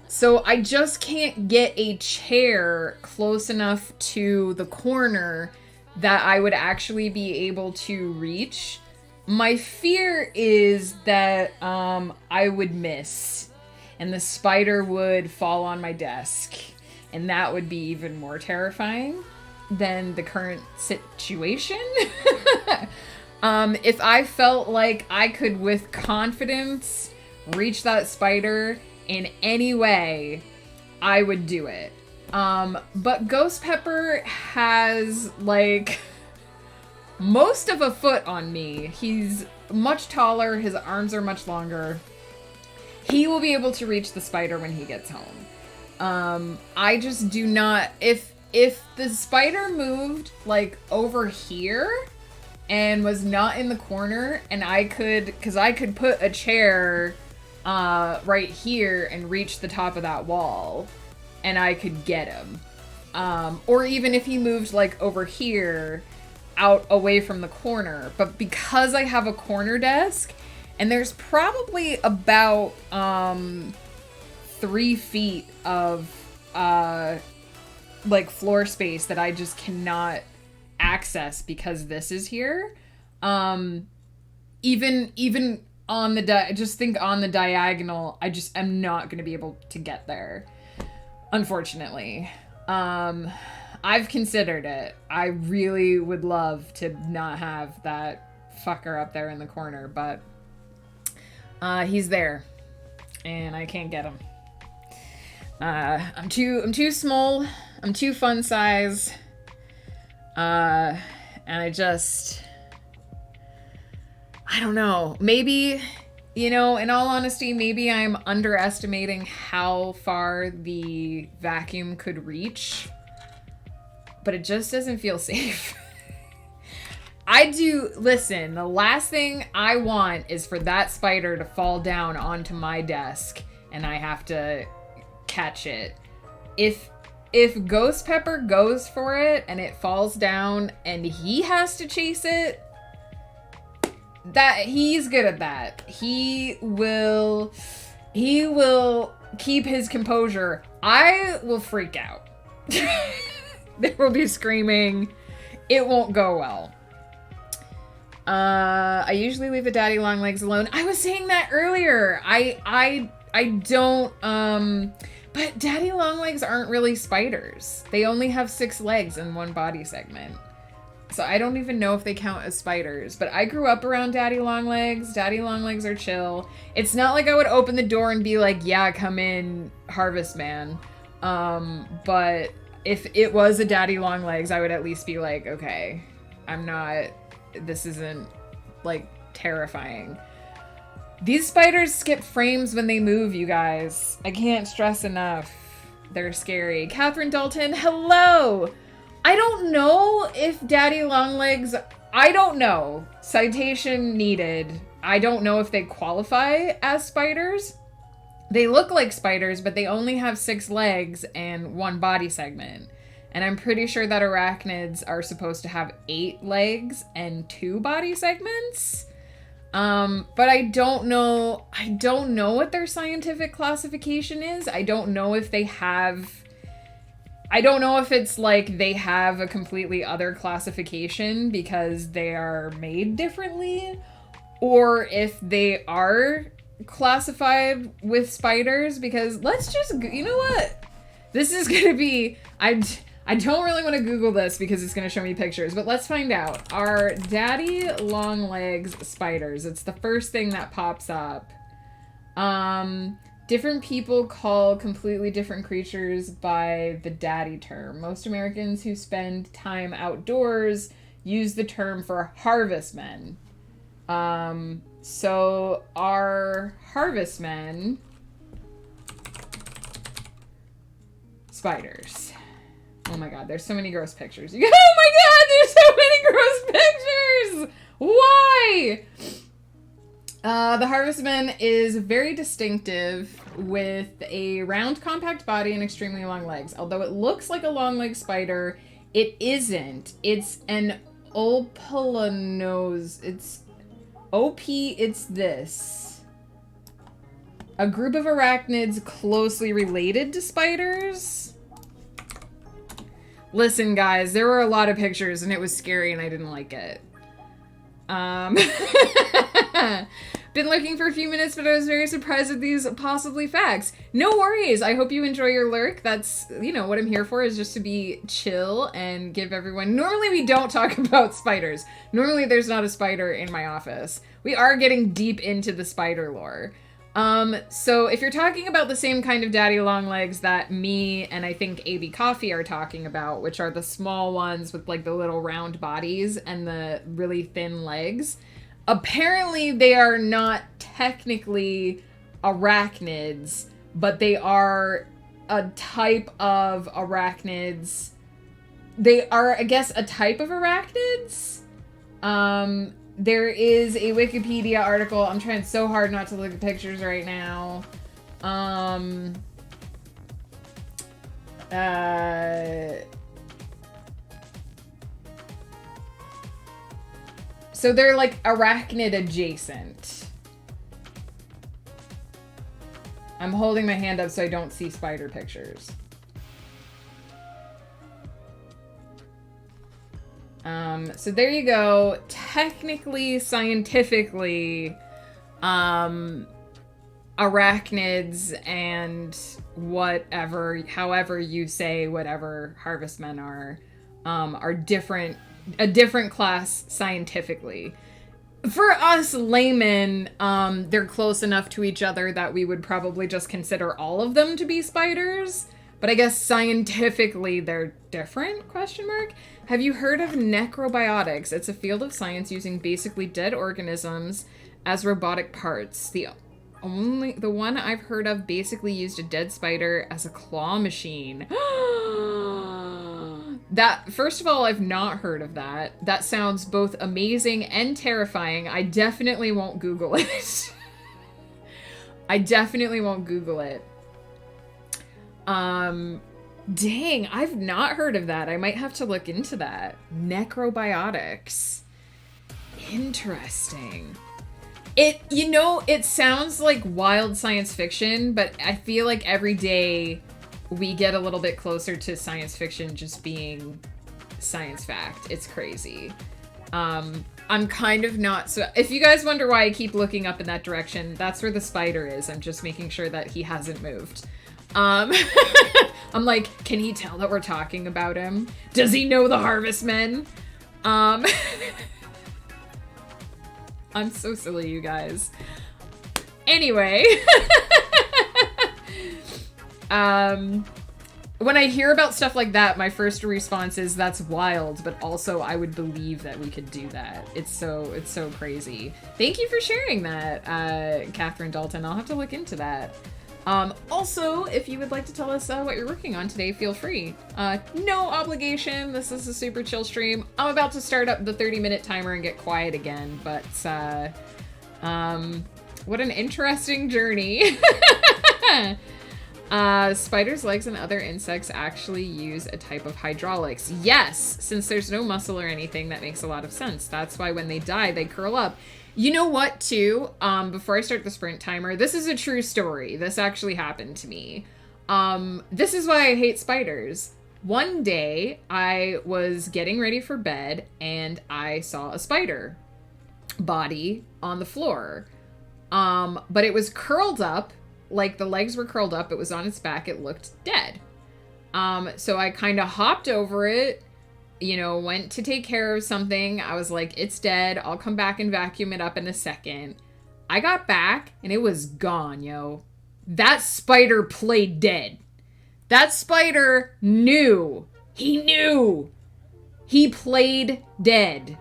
So I just can't get a chair close enough to the corner that I would actually be able to reach. My fear is that I would miss, and the spider would fall on my desk, and that would be even more terrifying than the current situation. If I felt like I could with confidence reach that spider in any way, I would do it. But Ghost Pepper has like most of a foot on me. He's much taller, his arms are much longer. He will be able to reach the spider when he gets home. I just do not, if the spider moved like over here and was not in the corner, and I could put a chair right here and reach the top of that wall, and I could get him. Or even if he moved like over here, out away from the corner. But because I have a corner desk, and there's probably about 3 feet of like floor space that I just cannot access because this is here. Even on the just think on the diagonal, I just am not going to be able to get there, unfortunately. I've considered it. I really would love to not have that fucker up there in the corner, but he's there and I can't get him. I'm too small. I'm too fun size. And I don't know. Maybe, in all honesty, maybe I'm underestimating how far the vacuum could reach, but it just doesn't feel safe. Listen, the last thing I want is for that spider to fall down onto my desk and I have to catch it. If Ghost Pepper goes for it and it falls down and he has to chase it, that he's good at that. He will keep his composure. I will freak out. There will be screaming. It won't go well. I usually leave the daddy long legs alone. I was saying that earlier. I don't, but daddy long legs aren't really spiders. They only have 6 legs in one body segment. So I don't even know if they count as spiders, but I grew up around daddy long legs. Daddy long legs are chill. It's not like I would open the door and be like, yeah, come in, harvest man. But if it was a daddy long legs, I would at least be like, okay, this isn't like terrifying. These spiders skip frames when they move, you guys. I can't stress enough. They're scary. Catherine Dalton, hello! I don't know if daddy longlegs... I don't know. Citation needed. I don't know if they qualify as spiders. They look like spiders, but they only have 6 legs and 1 body segment. And I'm pretty sure that arachnids are supposed to have 8 legs and 2 body segments. But I don't know what their scientific classification is. I don't know if they have I don't know if it's like they have a completely other classification because they are made differently, or if they are classified with spiders, because let's just, you know what? This is going to be, I don't really want to Google this because it's going to show me pictures, but let's find out. Are daddy long legs spiders? It's the first thing that pops up. Different people call completely different creatures by the daddy term. Most Americans who spend time outdoors use the term for harvestmen. So are harvestmen spiders? Oh my god, there's so many gross pictures. Oh my god, there's so many gross pictures! Why? The harvestman is very distinctive with a round, compact body and extremely long legs. Although it looks like a long-legged spider, it isn't. It's an opulonose. It's it's this. A group of arachnids closely related to spiders. Listen, guys, there were a lot of pictures and it was scary and I didn't like it. Been looking for a few minutes, but I was very surprised at these possibly facts. No worries. I hope you enjoy your lurk. That's, you know, what I'm here for, is just to be chill and give everyone... Normally we don't talk about spiders. Normally there's not a spider in my office. We are getting deep into the spider lore. So if you're talking about the same kind of daddy long legs that me and I think AB Coffee are talking about, which are the small ones with like the little round bodies and the really thin legs, apparently they are not technically arachnids, but they are a type of arachnids. They are, I guess, a type of arachnids. There is a Wikipedia article. I'm trying so hard not to look at pictures right now. So they're like arachnid adjacent. I'm holding my hand up so I don't see spider pictures. So there you go. Technically, scientifically, arachnids and whatever, however you say whatever harvestmen are different, a different class scientifically. For us laymen, they're close enough to each other that we would probably just consider all of them to be spiders. But I guess scientifically they're different, question mark? Have you heard of necrobiotics? It's a field of science using basically dead organisms as robotic parts. The one I've heard of basically used a dead spider as a claw machine. That, first of all, I've not heard of that. That sounds both amazing and terrifying. I definitely won't Google it. I definitely won't Google it. Dang, I've not heard of that. I might have to look into that. Necrobiotics. Interesting. It, you know, it sounds like wild science fiction, but I feel like every day we get a little bit closer to science fiction just being science fact. It's crazy. I'm kind of not, so if you guys wonder why I keep looking up in that direction, that's where the spider is. I'm just making sure that he hasn't moved. I'm like, can he tell that we're talking about him? Does he know the harvestmen? I'm so silly, you guys. Anyway. When I hear about stuff like that, my first response is that's wild, but also I would believe that we could do that. It's so crazy. Thank you for sharing that, Catherine Dalton. I'll have to look into that. Also, if you would like to tell us what you're working on today, feel free. No obligation. This is a super chill stream. I'm about to start up the 30-minute timer and get quiet again, but what an interesting journey. Spiders' legs and other insects actually use a type of hydraulics. Yes, since there's no muscle or anything, that makes a lot of sense. That's why when they die, they curl up. You know what, too? Before I start the sprint timer, this is a true story. This actually happened to me. This is why I hate spiders. One day I was getting ready for bed and I saw a spider body on the floor. But it was curled up, like the legs were curled up. It was on its back. It looked dead. So I kind of hopped over it, you know, went to take care of something. I was like, it's dead. I'll come back and vacuum it up in a second. I got back and it was gone, yo. That spider played dead. That spider knew. He knew. He played dead.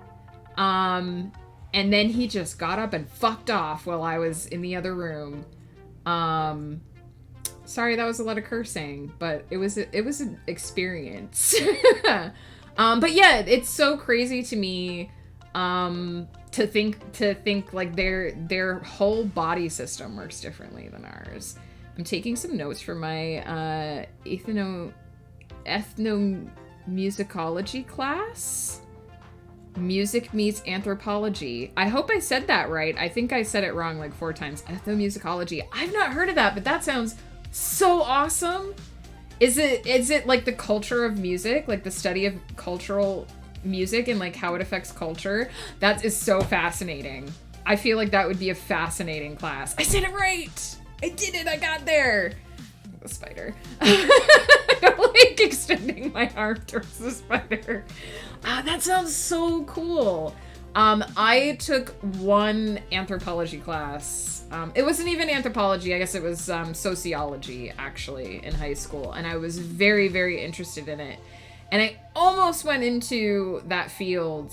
And then he just got up and fucked off while I was in the other room. Sorry, that was a lot of cursing, but it was an experience. But yeah, it's so crazy to me to think like their whole body system works differently than ours. I'm taking some notes for my ethnomusicology class. Music meets anthropology. I hope I said that right. I think I said it wrong like 4 times. Ethnomusicology. I've not heard of that, but that sounds so awesome. Is it like the culture of music, like the study of cultural music and like how it affects culture? That is so fascinating. I feel like that would be a fascinating class. I said it right. I did it. I got there. The spider. I'm like extending my arm towards the spider. That sounds so cool. I took one anthropology class. It wasn't even anthropology. I guess it was sociology, actually, in high school. And I was very, very interested in it. And I almost went into that field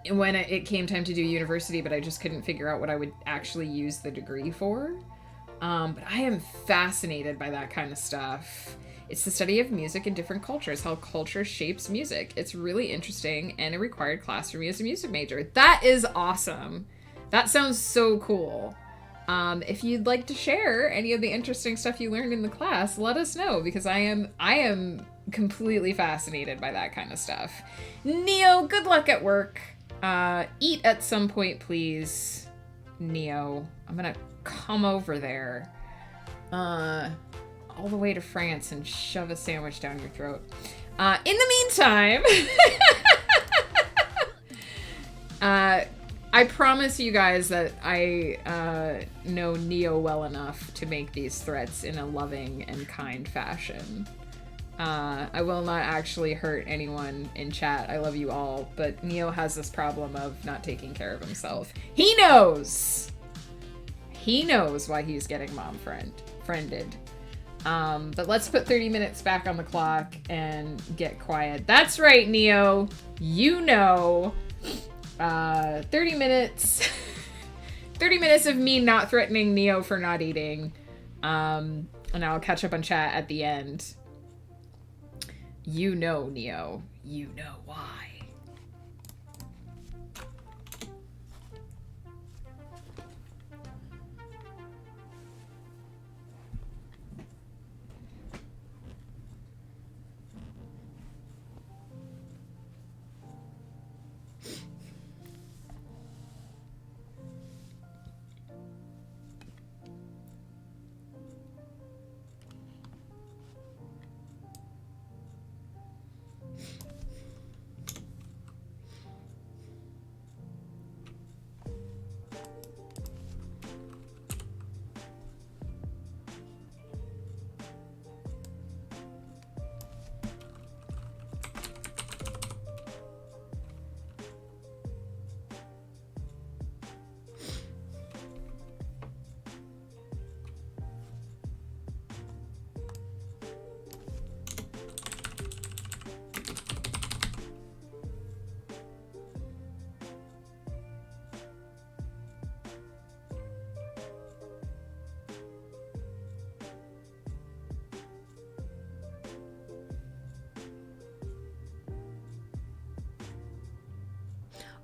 when it came time to do university, but I just couldn't figure out what I would actually use the degree for. But I am fascinated by that kind of stuff. It's the study of music in different cultures, how culture shapes music. It's really interesting and a required class for me as a music major. That is awesome. That sounds so cool. If you'd like to share any of the interesting stuff you learned in the class, let us know, because I am completely fascinated by that kind of stuff. Neo, good luck at work. Eat at some point, please. Neo, I'm gonna come over there. All the way to France and shove a sandwich down your throat. In the meantime, I promise you guys that I know Neo well enough to make these threats in a loving and kind fashion. I will not actually hurt anyone in chat. I love you all, but Neo has this problem of not taking care of himself. He knows! He knows why he's getting friended. But let's put 30 minutes back on the clock and get quiet. That's right, Neo. You know. 30 minutes. 30 minutes of me not threatening Neo for not eating. And I'll catch up on chat at the end. You know, Neo. You know why.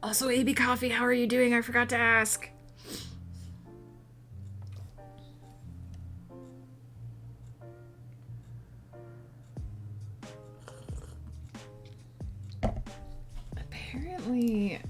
Also, AB Coffee, how are you doing? I forgot to ask. Apparently...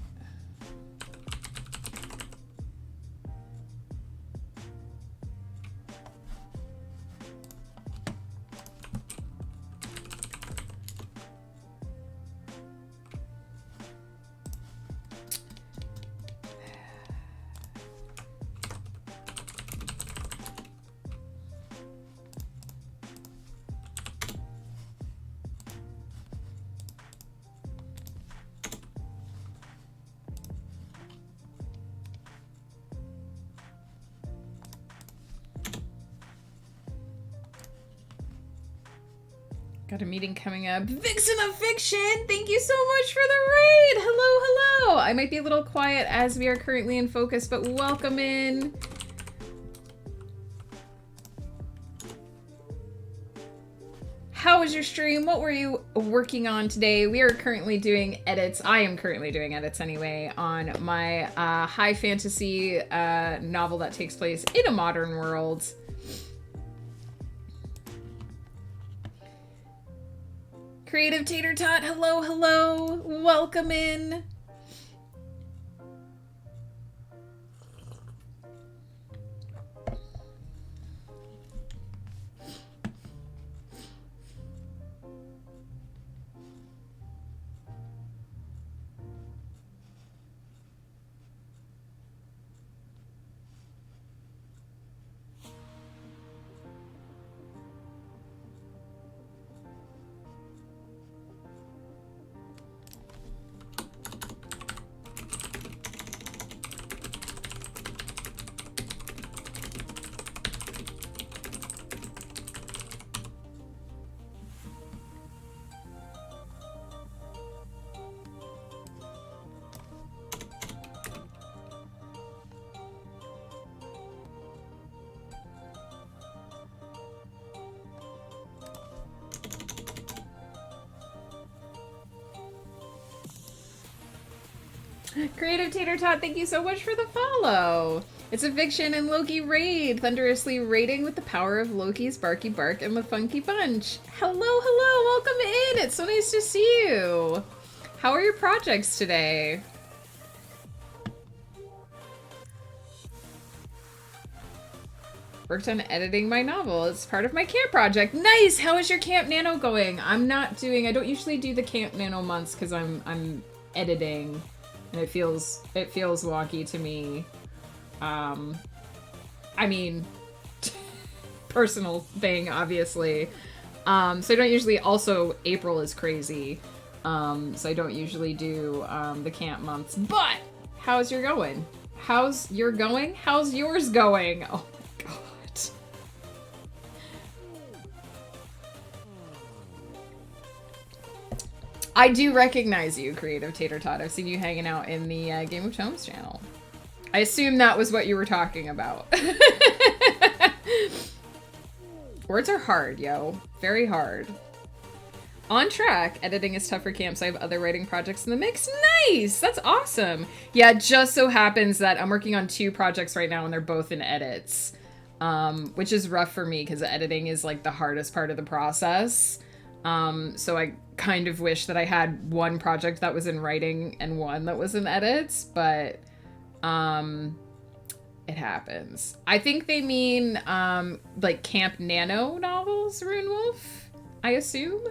Got a meeting coming up. Vixen of Fiction, thank you so much for the raid. Hello, hello. I might be a little quiet as we are currently in focus, but welcome in. How was your stream? What were you working on today? We are currently doing edits. I am currently doing edits anyway on my high fantasy novel that takes place in a modern world. Creative Tater Tot, hello, hello. Welcome in. Creative Tater Tot, thank you so much for the follow. It's a Fiction and Loki raid, thunderously raiding with the power of Loki's barky bark and the funky bunch. Hello, hello, welcome in. It's so nice to see you. How are your projects today? Worked on editing my novel. It's part of my camp project. Nice. How is your Camp Nano going? I don't usually do the Camp Nano months because I'm editing. And it feels wonky to me. I mean, personal thing, obviously. So I don't usually, also April is crazy. So I don't usually do the camp months. But how's your going? How's yours going? Oh my god. I do recognize you, Creative Tater Tot. I've seen you hanging out in the Game of Tomes channel. I assume that was what you were talking about. Words are hard, yo. Very hard. On track. Editing is tough for camp, so I have other writing projects in the mix. Nice! That's awesome. Yeah, it just so happens that I'm working on 2 projects right now, and they're both in edits. Which is rough for me, because editing is, like, the hardest part of the process. So I kind of wish that I had one project that was in writing and one that was in edits, but it happens. I think they mean like Camp Nano novels, Rune Wolf, I assume.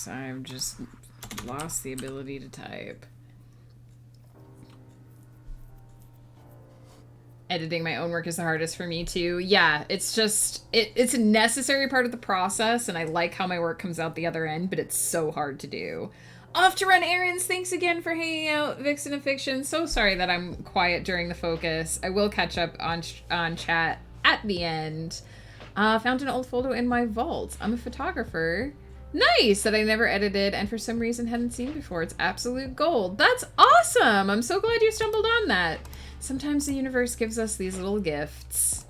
I've just lost the ability to type. Editing my own work is the hardest for me too. Yeah, it's just, it's a necessary part of the process, and I like how my work comes out the other end, but it's so hard to do. Off to run errands. Thanks again for hanging out, Vixen of Fiction. So sorry that I'm quiet during the focus. I will catch up on chat at the end. Found an old photo in my vault. I'm a photographer. Nice! That I never edited and for some reason hadn't seen before. It's absolute gold. That's awesome! I'm so glad you stumbled on that. Sometimes the universe gives us these little gifts.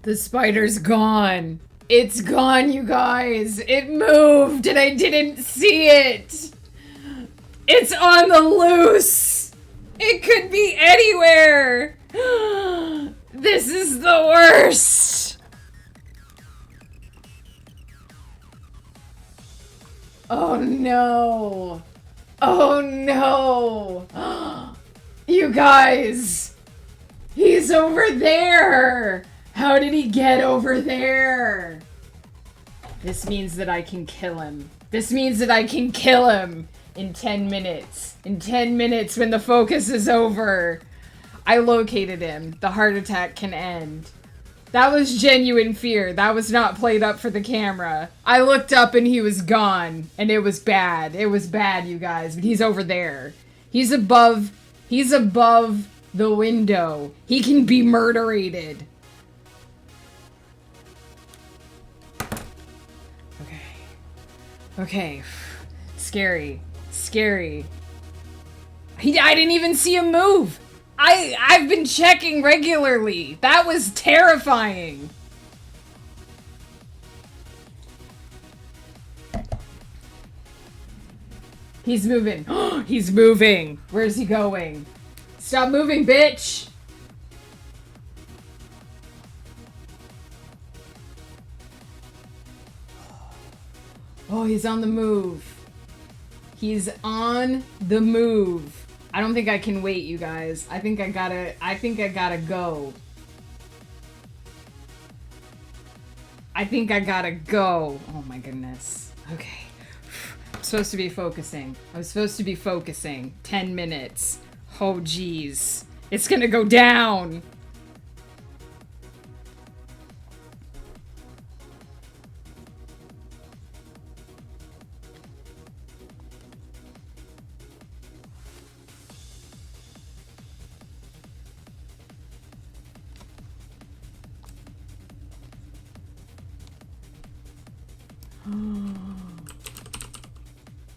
The spider's gone. It's gone, you guys. It moved and I didn't see it. It's on the loose. It could be anywhere. This is the worst. Oh no. Oh no. You guys. He's over there. How did he get over there? This means that I can kill him. This means that I can kill him in 10 minutes. In 10 minutes when the focus is over. I located him. The heart attack can end. That was genuine fear. That was not played up for the camera. I looked up and he was gone. And it was bad. It was bad, you guys. But he's over there. He's above the window. He can be murderated. Okay. Scary. Scary. I didn't even see him move. I've been checking regularly. That was terrifying. He's moving. He's moving. Where's he going? Stop moving, bitch. Oh, he's on the move. He's on the move. I don't think I can wait, you guys. I think I gotta go. I think I gotta go. Oh my goodness. Okay. I'm supposed to be focusing. I'm supposed to be focusing. 10 minutes. Oh, geez. It's gonna go down.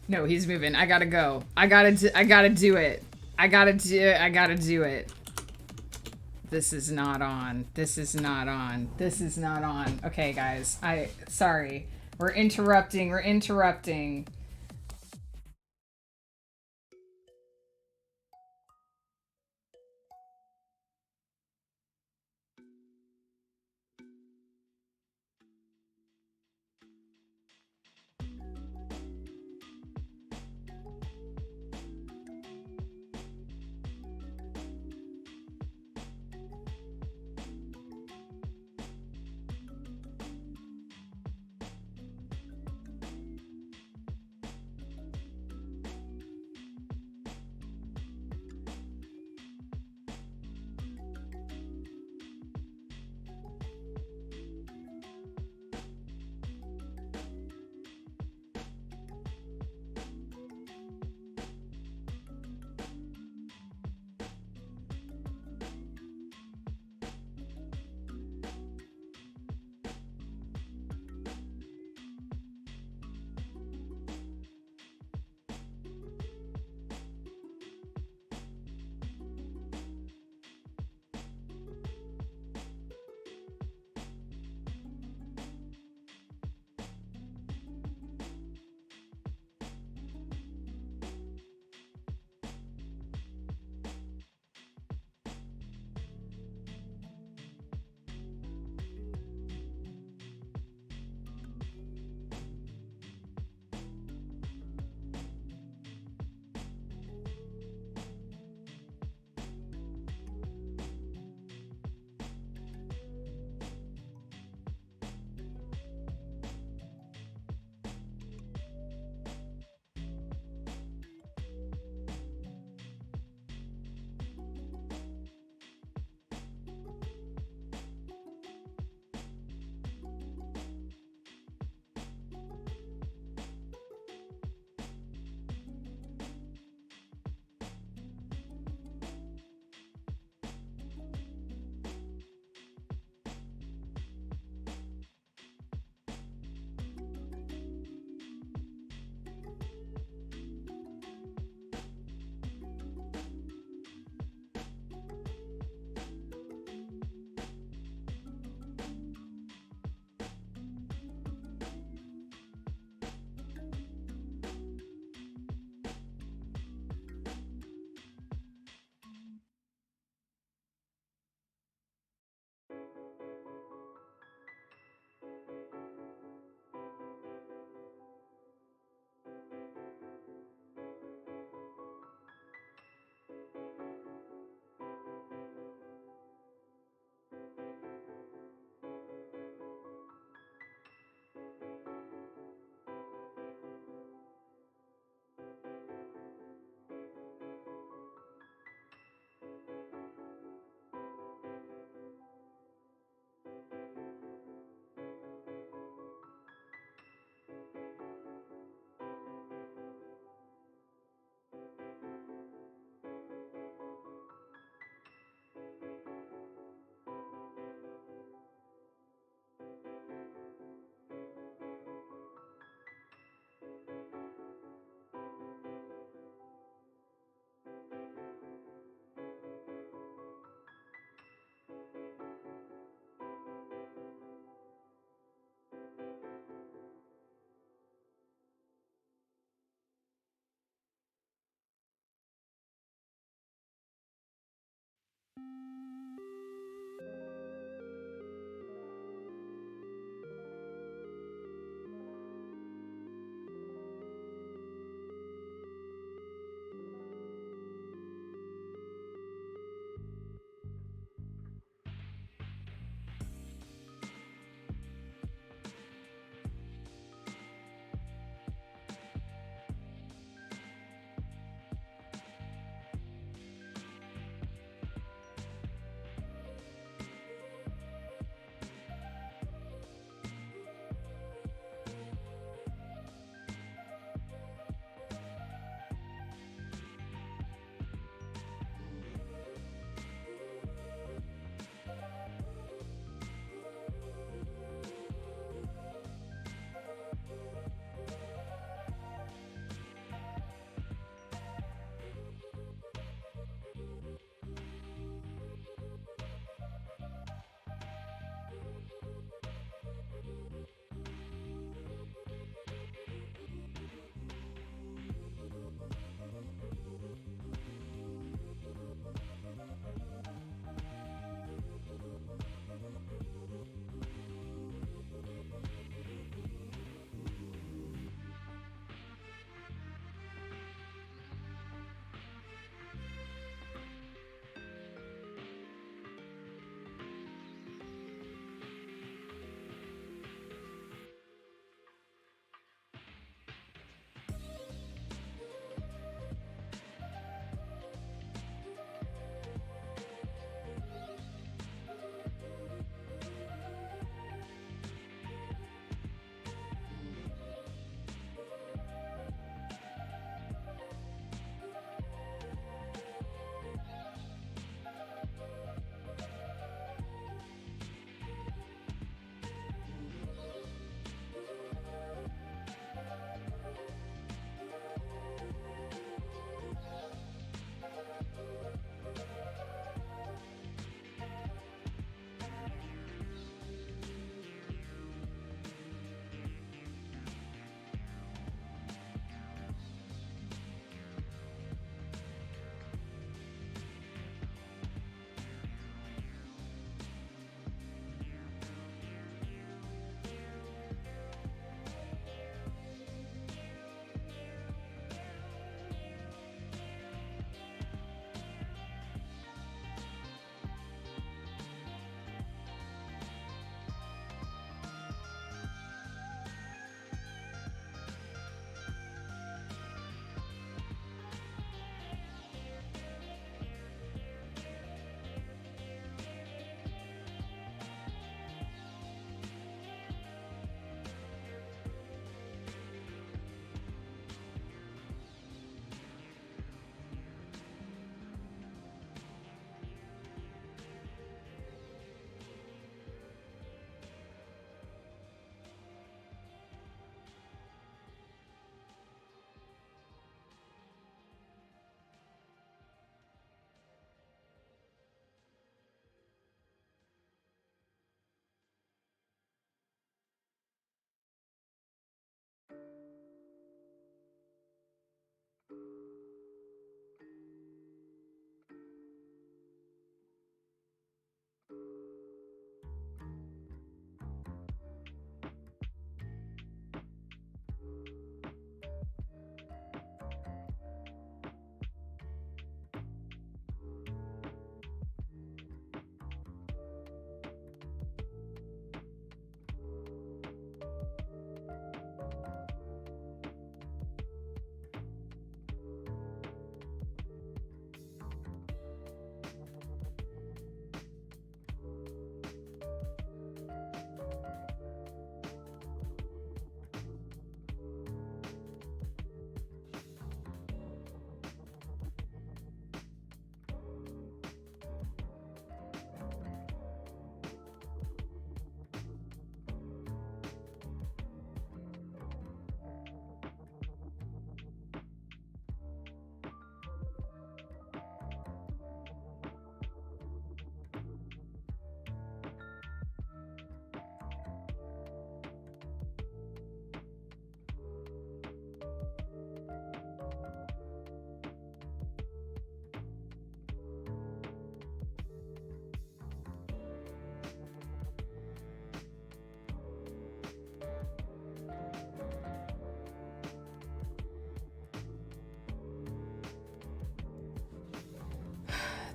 No, he's moving. I gotta go. I gotta do it. I gotta do it. This is not on. This is not on. This is not on. Okay, guys. Sorry. We're interrupting. We're interrupting.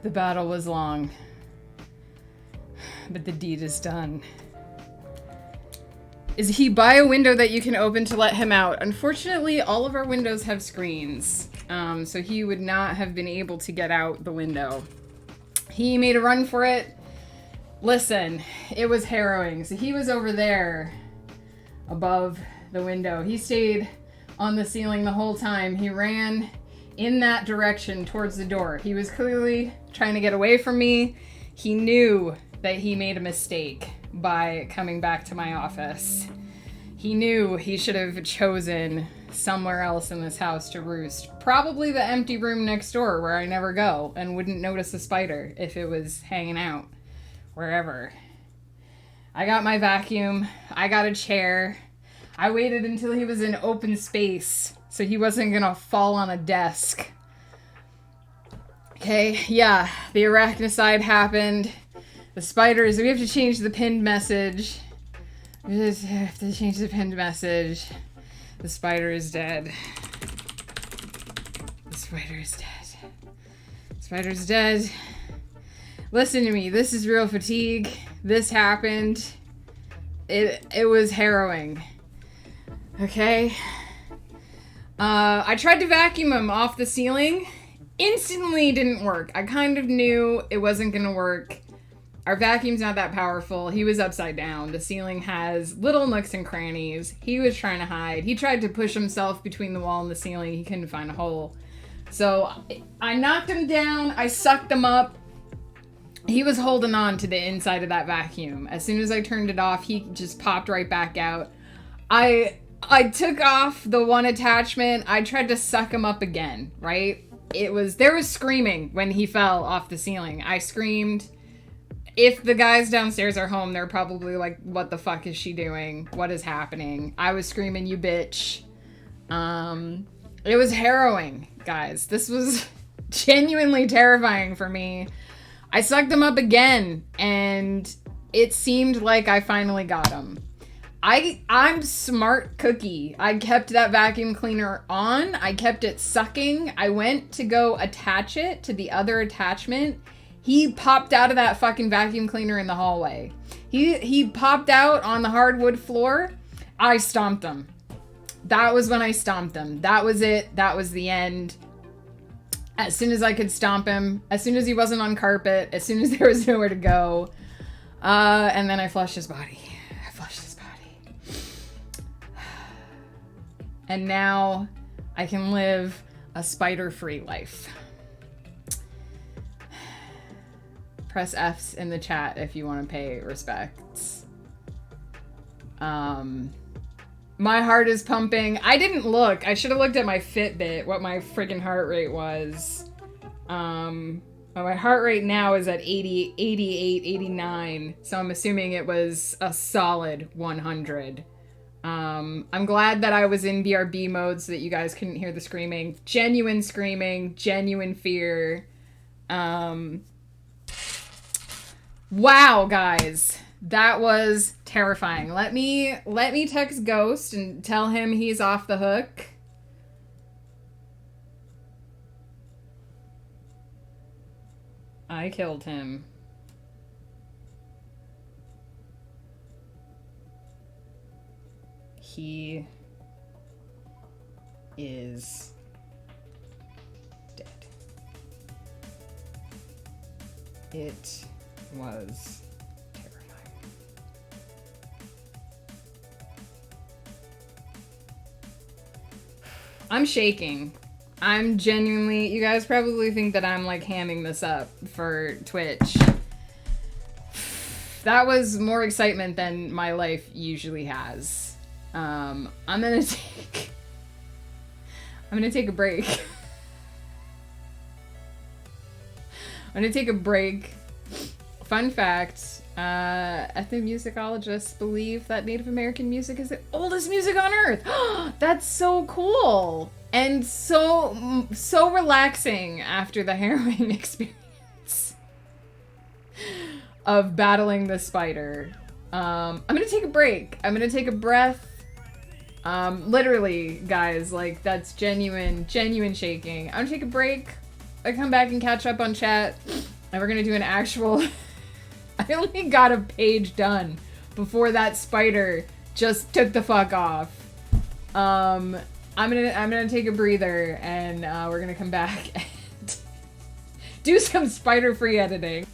The battle was long, but the deed is done. Is he by a window that you can open to let him out? Unfortunately, all of our windows have screens, so he would not have been able to get out the window. He made a run for it. Listen, it was harrowing. So he was over there above the window. He stayed on the ceiling the whole time. He ran in that direction towards the door. He was clearly trying to get away from me. He knew that he made a mistake by coming back to my office. He knew he should have chosen somewhere else in this house to roost. Probably the empty room next door where I never go and wouldn't notice a spider if it was hanging out wherever. I got my vacuum. I got a chair. I waited until he was in open space so he wasn't gonna fall on a desk. Okay, yeah, the arachnicide happened. The spiders, we have to change the pinned message. We just have to change the pinned message. The spider is dead. The spider is dead. The spider's dead. Listen to me, this is real fatigue. This happened. It was harrowing. Okay? I tried to vacuum him off the ceiling. Instantly didn't work. I kind of knew it wasn't gonna work. Our vacuum's not that powerful. He was upside down. The ceiling has little nooks and crannies. He was trying to hide. He tried to push himself between the wall and the ceiling. He couldn't find a hole. So I knocked him down. I sucked him up. He was holding on to the inside of that vacuum. As soon as I turned it off, he just popped right back out. I took off the one attachment. I tried to suck him up again, right? There was screaming when he fell off the ceiling. I screamed. If the guys downstairs are home, they're probably like, what the fuck is she doing? What is happening? I was screaming, you bitch. It was harrowing, guys. This was genuinely terrifying for me. I sucked him up again, and it seemed like I finally got him. I'm smart cookie. I kept that vacuum cleaner on. I kept it sucking. I went to go attach it to the other attachment. He popped out of that fucking vacuum cleaner in the hallway. He popped out on the hardwood floor. I stomped him. That was when I stomped him. That was it. That was the end. As soon as I could stomp him, as soon as he wasn't on carpet, as soon as there was nowhere to go, and then I flushed his body. And now I can live a spider-free life. Press F's in the chat if you want to pay respects. My heart is pumping. I didn't look. I should have looked at my Fitbit, what my freaking heart rate was. My heart rate now is at 80, 88, 89. So I'm assuming it was a solid 100. I'm glad that I was in BRB mode so that you guys couldn't hear the screaming. Genuine screaming, genuine fear. Wow, guys. That was terrifying. Let me text Ghost and tell him he's off the hook. I killed him. He is dead. It was terrifying. I'm shaking. I'm genuinely, you guys probably think that I'm like hamming this up for Twitch. That was more excitement than my life usually has. I'm gonna take a break. I'm gonna take a break. Fun fact, ethnomusicologists believe that Native American music is the oldest music on earth. That's so cool. And so relaxing after the harrowing experience of battling the spider. I'm gonna take a break. I'm gonna take a breath. Literally, guys, like, that's genuine shaking. I'm gonna take a break. I come back and catch up on chat, and we're gonna do an actual... I only got a page done before that spider just took the fuck off. I'm gonna take a breather, and we're gonna come back and do some spider-free editing.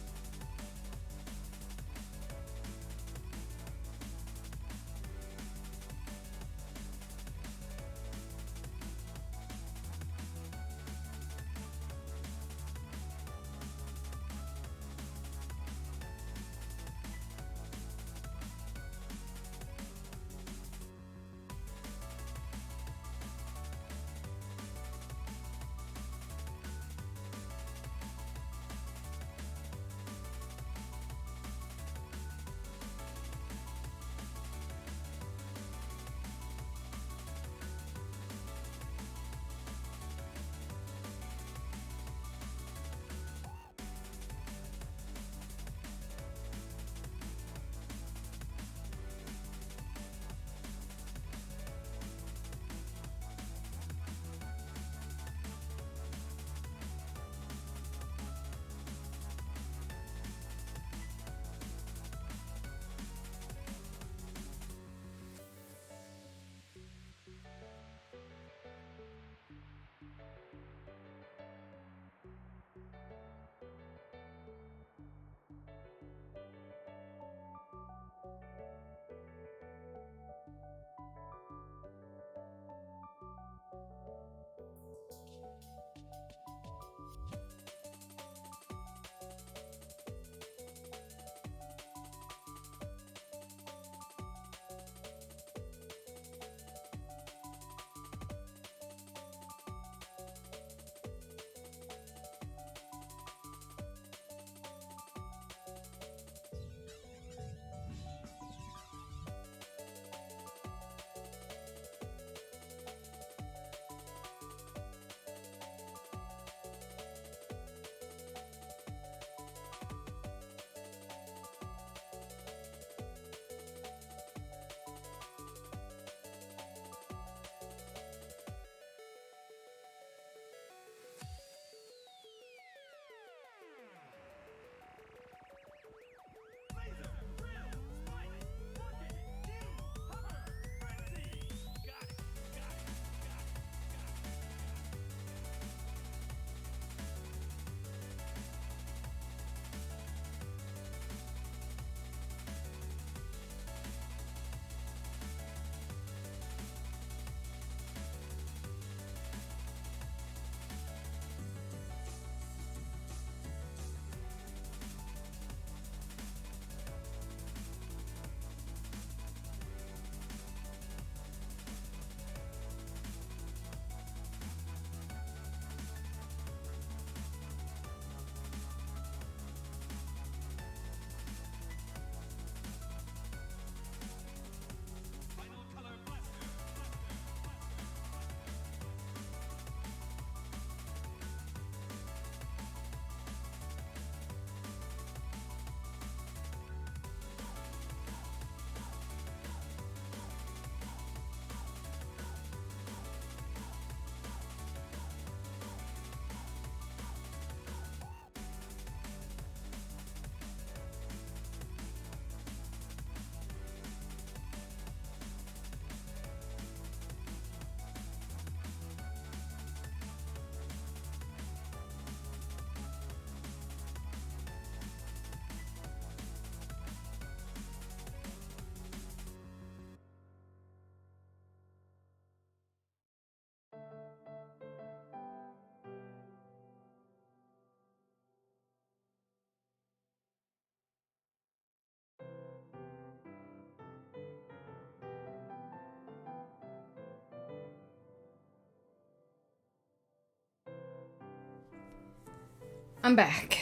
I'm back.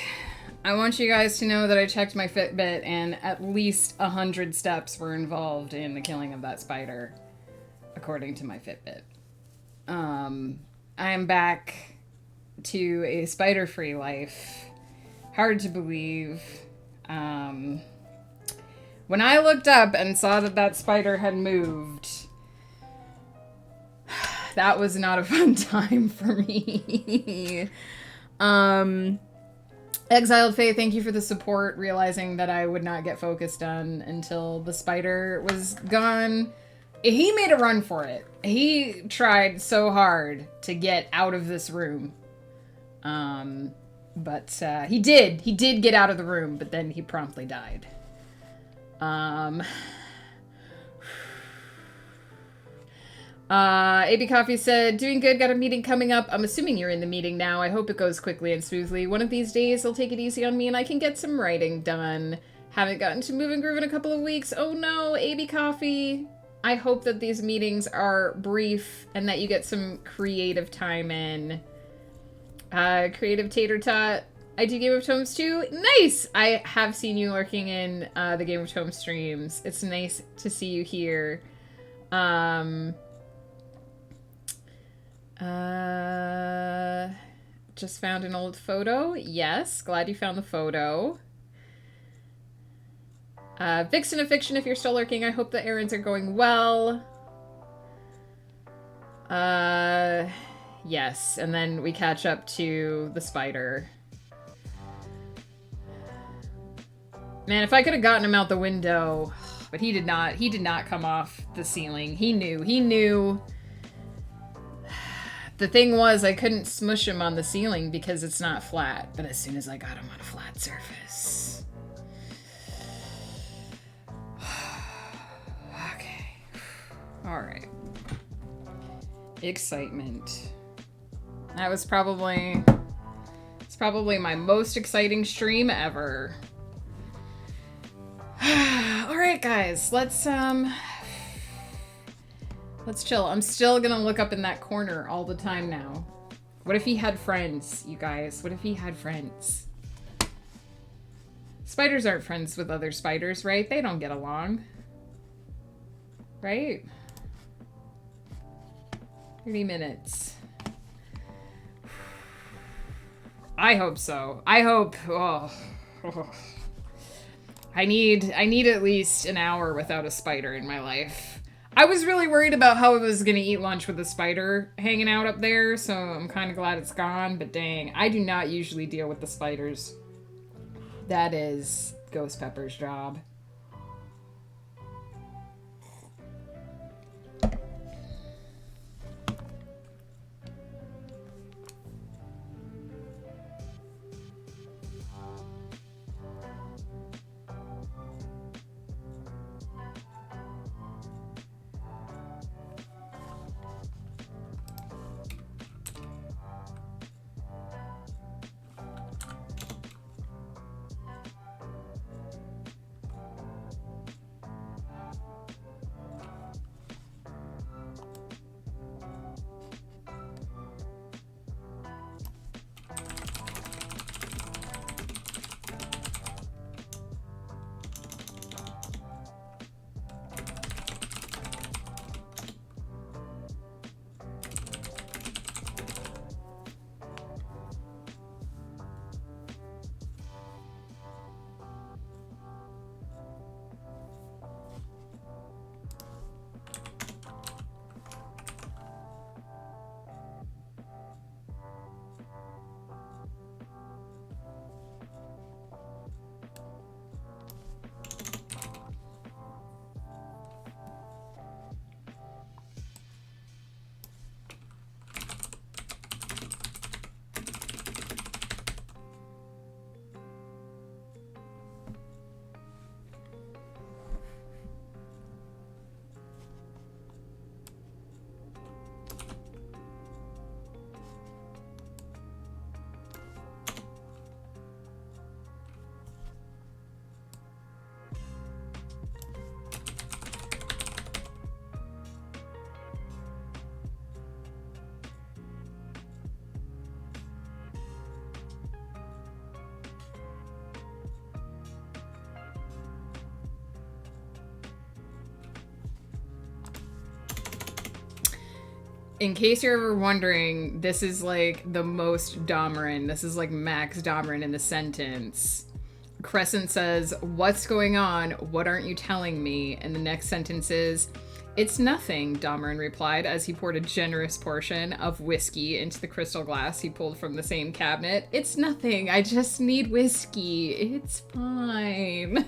I want you guys to know that I checked my Fitbit and at least 100 steps were involved in the killing of that spider, according to my Fitbit. I am back to a spider-free life. Hard to believe. When I looked up and saw that that spider had moved, that was not a fun time for me. Exiled Faye, thank you for the support, realizing that I would not get focused on until the spider was gone. He made a run for it. He tried so hard to get out of this room. But he did. He did get out of the room, but then he promptly died. AB Coffee said, doing good, got a meeting coming up. I'm assuming you're in the meeting now. I hope it goes quickly and smoothly. One of these days, they'll take it easy on me and I can get some writing done. Haven't gotten to Move and Groove in a couple of weeks. Oh no, AB Coffee. I hope that these meetings are brief and that you get some creative time in. Creative Tater Tot. I do Game of Tomes too. Nice! I have seen you lurking in the Game of Tomes streams. It's nice to see you here. Just found an old photo. Yes, glad you found the photo. Vixen of Fiction, if you're still lurking, I hope the errands are going well. Yes, and then we catch up to the spider. Man, if I could have gotten him out the window, but he did not. He did not come off the ceiling. He knew. The thing was, I couldn't smush him on the ceiling because it's not flat, but as soon as I got him on a flat surface. Okay. All right. Excitement. That was probably my most exciting stream ever. All right, guys, let's chill. I'm still gonna look up in that corner all the time now. What if he had friends, you guys? What if he had friends? Spiders aren't friends with other spiders, right? They don't get along. Right? 30 minutes. I hope so. I hope. Oh. I need at least an hour without a spider in my life. I was really worried about how I was gonna eat lunch with a spider hanging out up there, so I'm kind of glad it's gone, but dang, I do not usually deal with the spiders. That is Ghost Pepper's job. In case you're ever wondering, this is like the most Dahmerin. This is like Max Dahmerin in the sentence. Crescent says, "What's going on? What aren't you telling me?" And the next sentence is, It's nothing, Dameron replied as he poured a generous portion of whiskey into the crystal glass he pulled from the same cabinet. It's nothing. I just need whiskey. It's fine.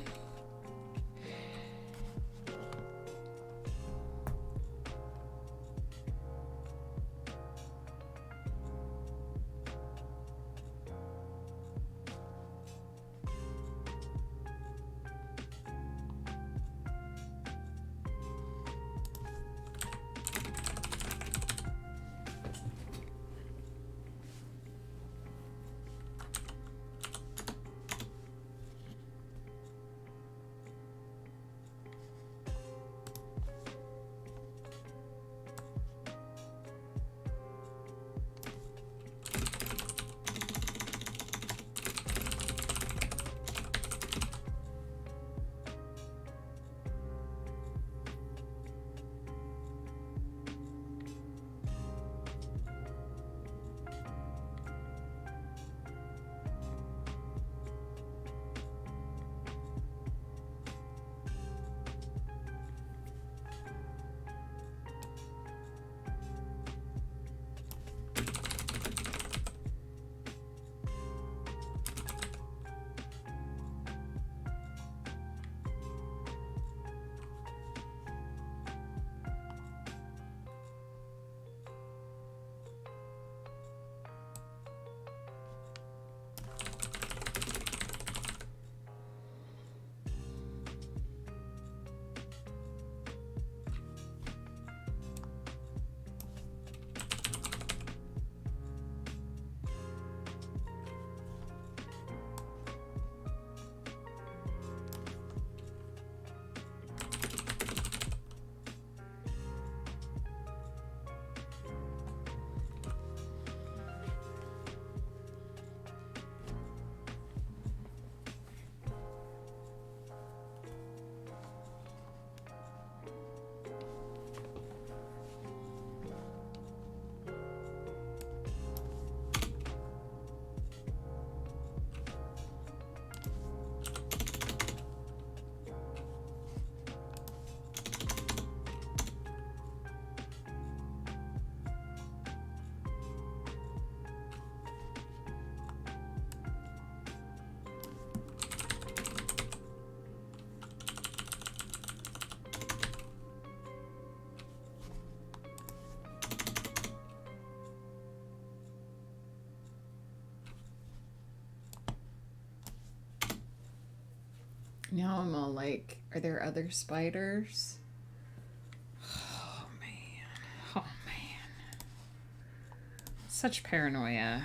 Now I'm all like, are there other spiders? Oh, man. Oh, man. Such paranoia.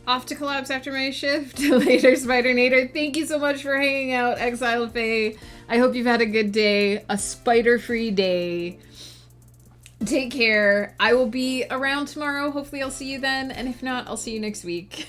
Off to collapse after my shift. Later, Spider-Nader. Thank you so much for hanging out, Exile Faye. I hope you've had a good day. A spider-free day. Take care. I will be around tomorrow. Hopefully I'll see you then. And if not, I'll see you next week.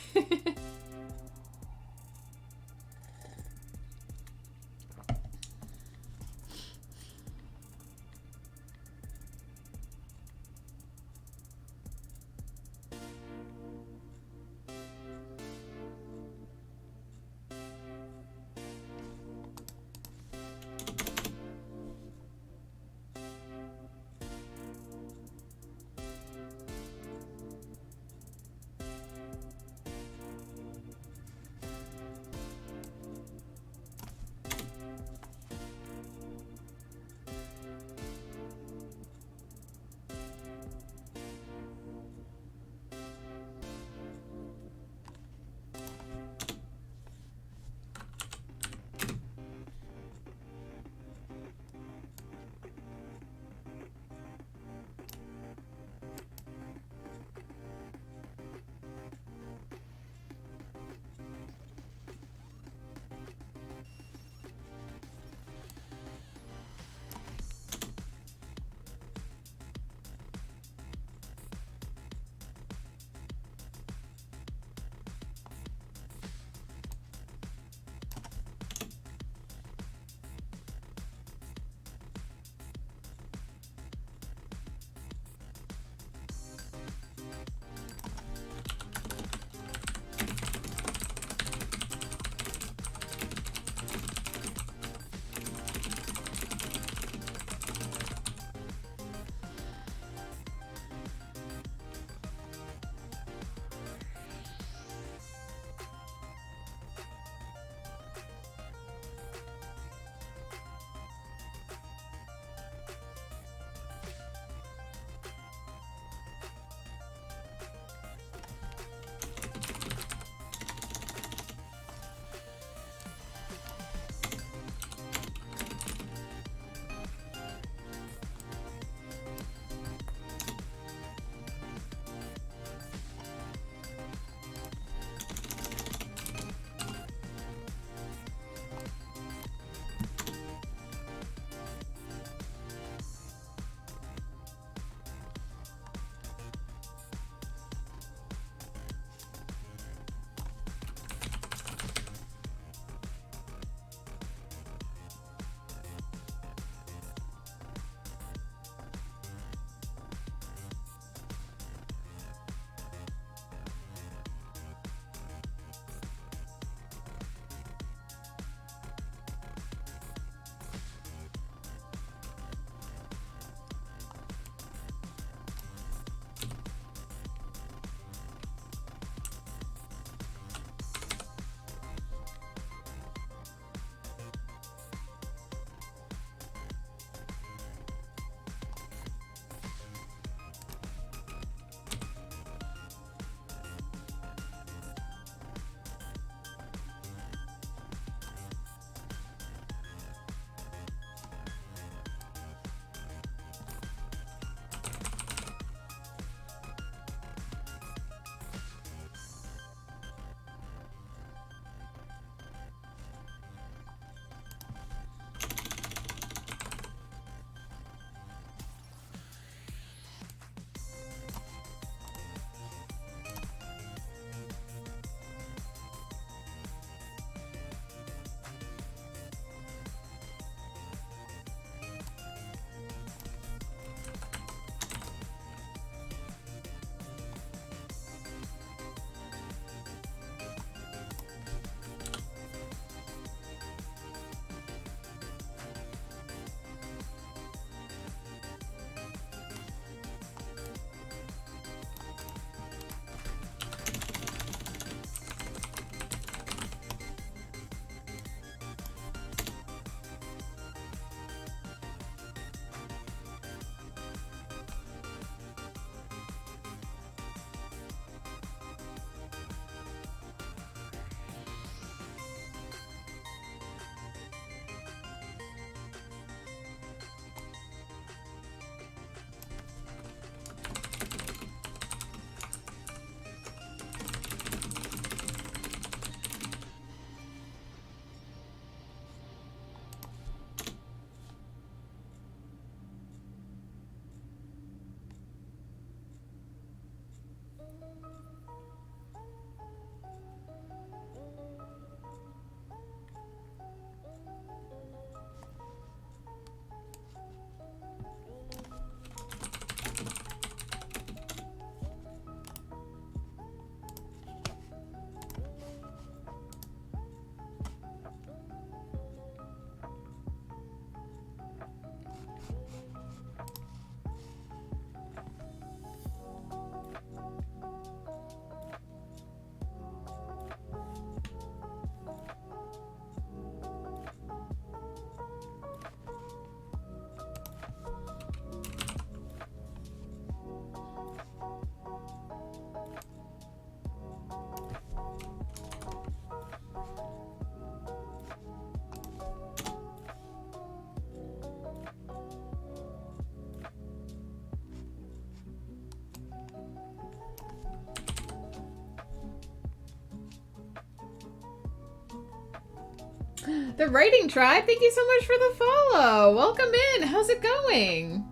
The Writing Tribe, thank you so much for the follow. Welcome in. How's it going?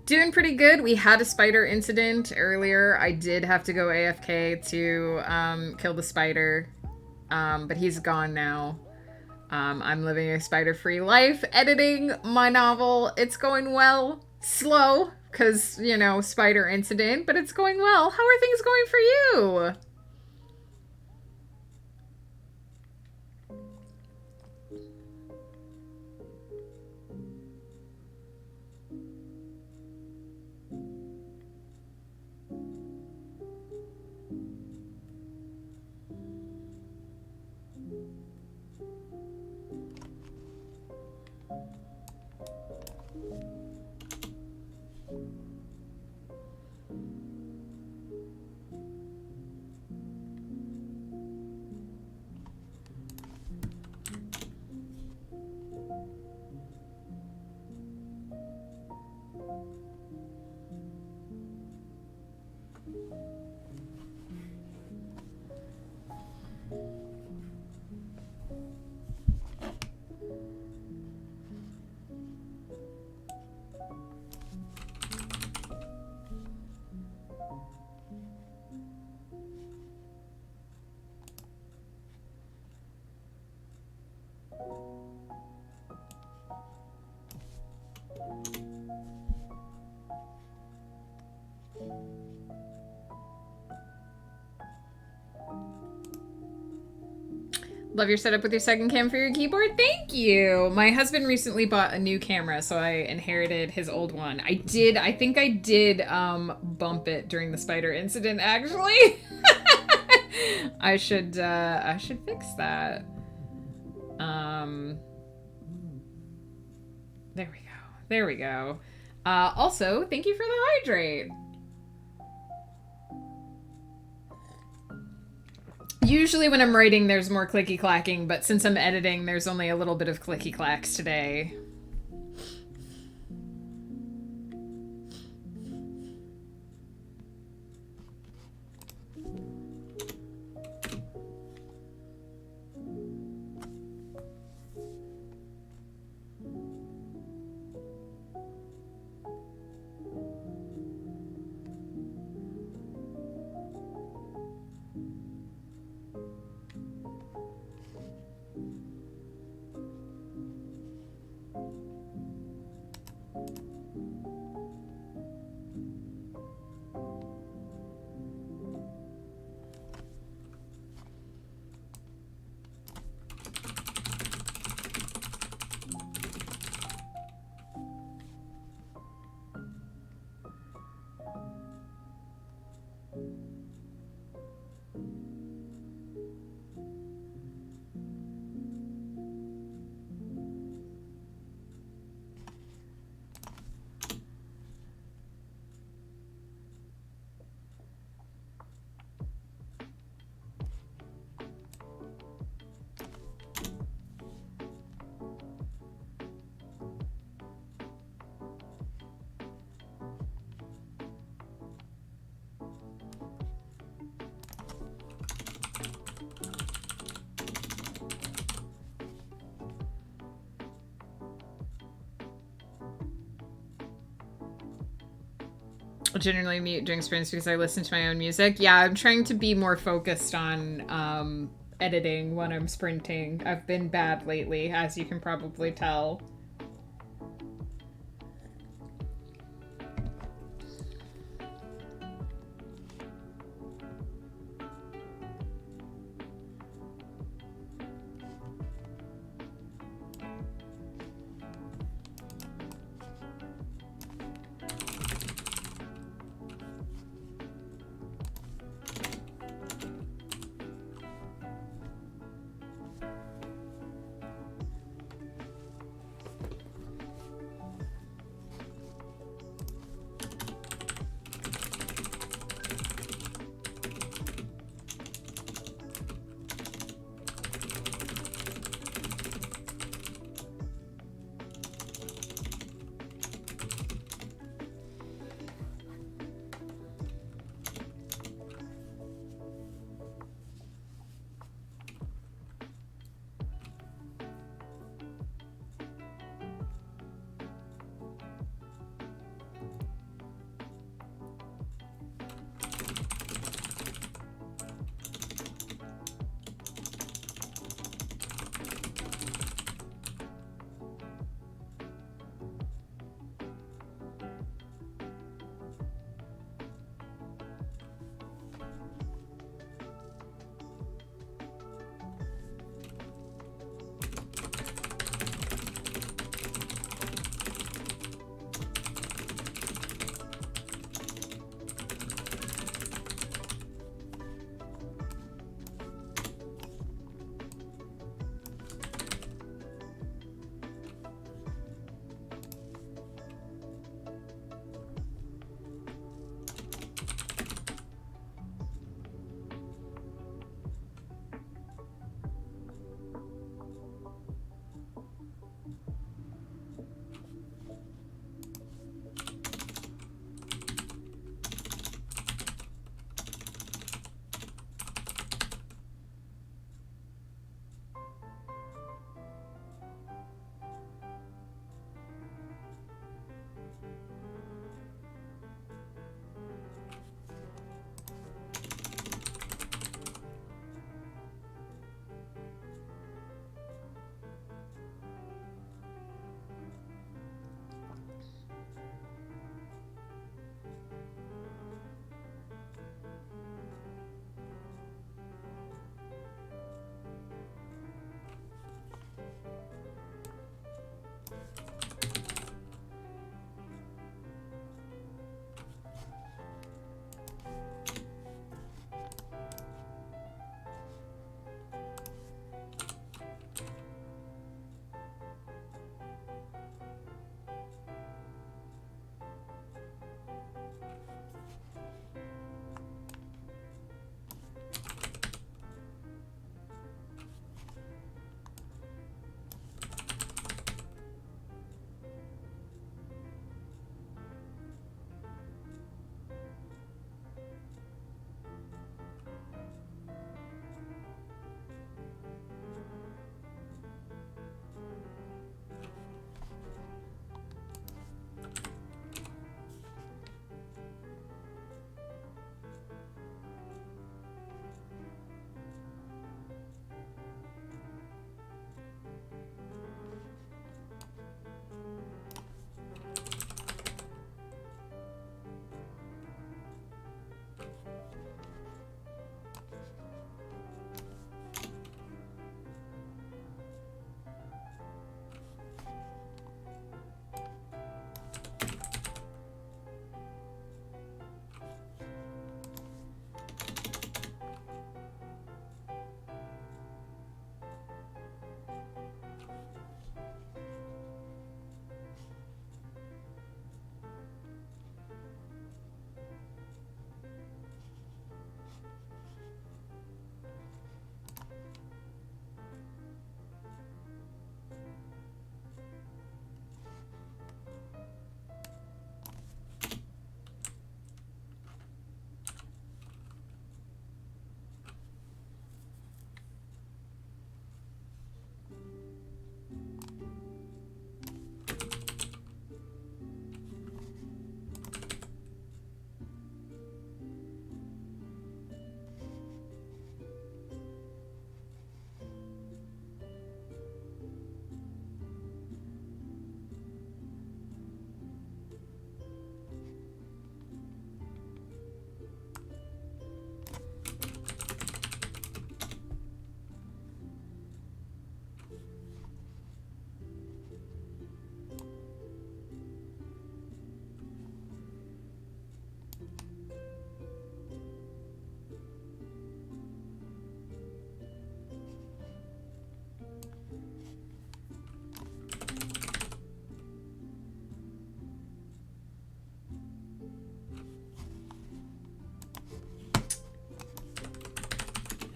Doing pretty good. We had a spider incident earlier. I did have to go AFK to kill the spider, but he's gone now. I'm living a spider-free life, editing my novel. It's going well. Slow, because, you know, spider incident, but it's going well. How are things going for you? Love your setup with your second cam for your keyboard. Thank you. My husband recently bought a new camera, so I inherited his old one. I think I did bump it during the spider incident, actually. I should fix that. There we go. Also, thank you for the hydrate. Usually when I'm writing, there's more clicky clacking, but since I'm editing, there's only a little bit of clicky clacks today. Generally mute during sprints because I listen to my own music. Yeah, I'm trying to be more focused on editing when I'm sprinting. I've been bad lately, as you can probably tell.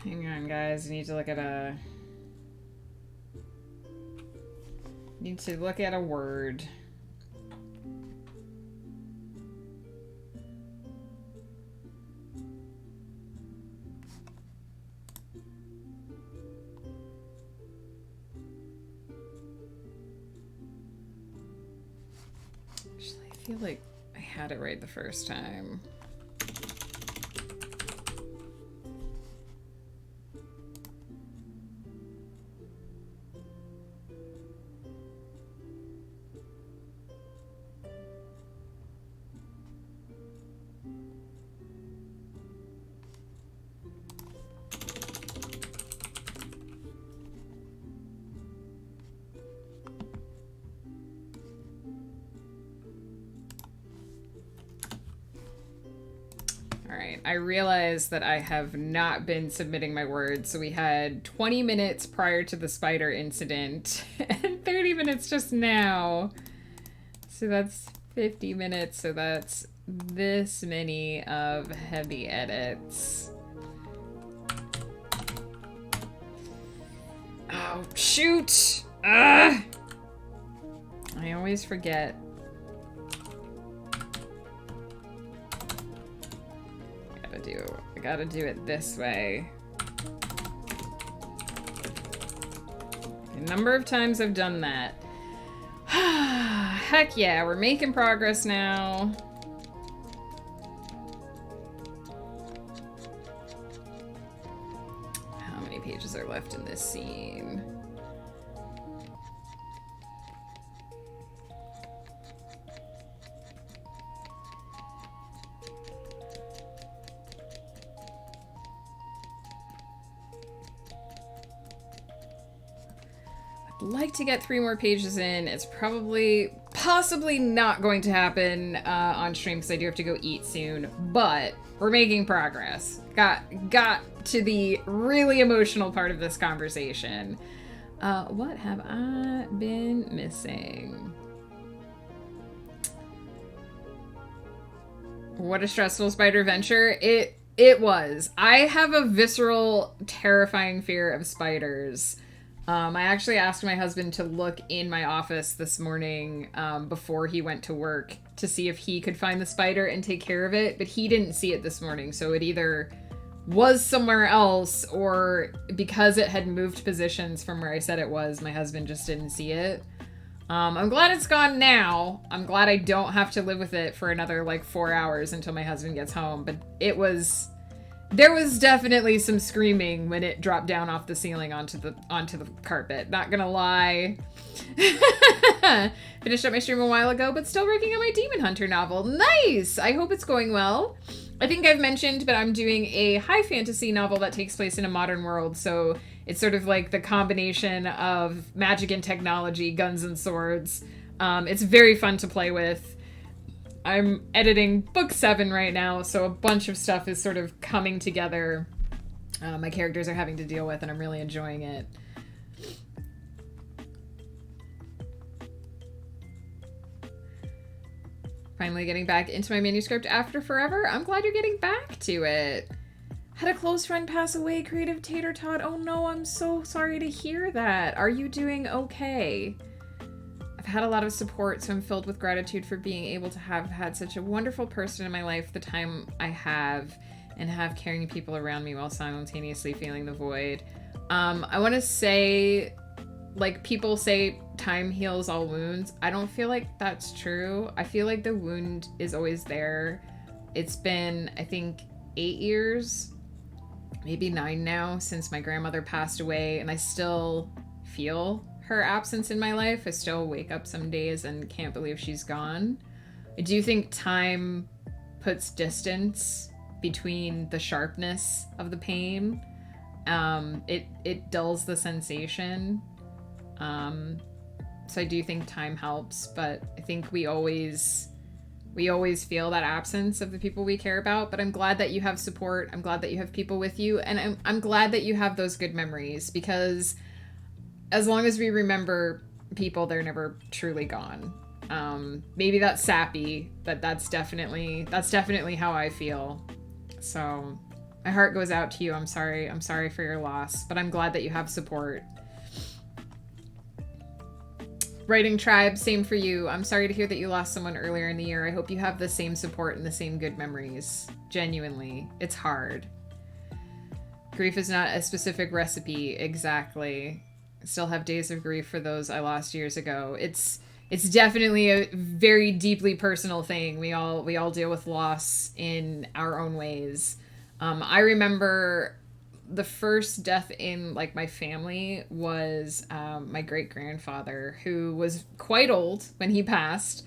Hang on, guys. I need to look at a... Need to look at a word. Actually, I feel like I had it right the first time. I realized that I have not been submitting my words, so we had 20 minutes prior to the spider incident and 30 minutes just now. So that's 50 minutes, so that's this many of heavy edits. Oh, shoot! I always forget. I gotta do it this way. A number of times I've done that. Heck yeah, we're making progress now. How many pages are left in this scene? Like to get 3 more pages in. It's possibly not going to happen on stream because I do have to go eat soon, but we're making progress. Got to the really emotional part of this conversation. What have I been missing? What a stressful spider adventure. It was. I have a visceral, terrifying fear of spiders. I actually asked my husband to look in my office this morning before he went to work to see if he could find the spider and take care of it, but he didn't see it this morning, so it either was somewhere else or because it had moved positions from where I said it was, my husband just didn't see it. I'm glad it's gone now. I'm glad I don't have to live with it for another like 4 hours until my husband gets home, but there was definitely some screaming when it dropped down off the ceiling onto the carpet. Not gonna lie. Finished up my stream a while ago, but still working on my Demon Hunter novel. Nice! I hope it's going well. I think I've mentioned, but I'm doing a high fantasy novel that takes place in a modern world, so it's sort of like the combination of magic and technology, guns and swords. It's very fun to play with. I'm editing book 7 right now, so a bunch of stuff is sort of coming together. My characters are having to deal with, and I'm really enjoying it. Finally getting back into my manuscript after forever. I'm glad you're getting back to it. Had a close friend pass away, Creative Tater Tot. Oh no, I'm so sorry to hear that. Are you doing okay? Had a lot of support, so I'm filled with gratitude for being able to have had such a wonderful person in my life the time I have, and have caring people around me while simultaneously feeling the void. I want to say, like, people say time heals all wounds. I don't feel like that's true. I feel like the wound is always there. It's been, I think, 8 years, maybe 9 now, since my grandmother passed away, and I still feel her absence in my life. I still wake up some days and can't believe she's gone. I do think time puts distance between the sharpness of the pain. It dulls the sensation. So I do think time helps, but I think we always feel that absence of the people we care about. But I'm glad that you have support. I'm glad that you have people with you, and I'm glad that you have those good memories, because as long as we remember people, they're never truly gone. Maybe that's sappy, but that's definitely how I feel. So My heart goes out to you. I'm sorry for your loss, but I'm glad that you have support. Writing Tribe, same for you. I'm sorry to hear that you lost someone earlier in the year. I hope you have the same support and the same good memories. Genuinely. It's hard. Grief is not a specific recipe. Exactly. I still have days of grief for those I lost years ago. It's definitely a very deeply personal thing. We all deal with loss in our own ways. I remember the first death in like my family was my great grandfather, who was quite old when he passed.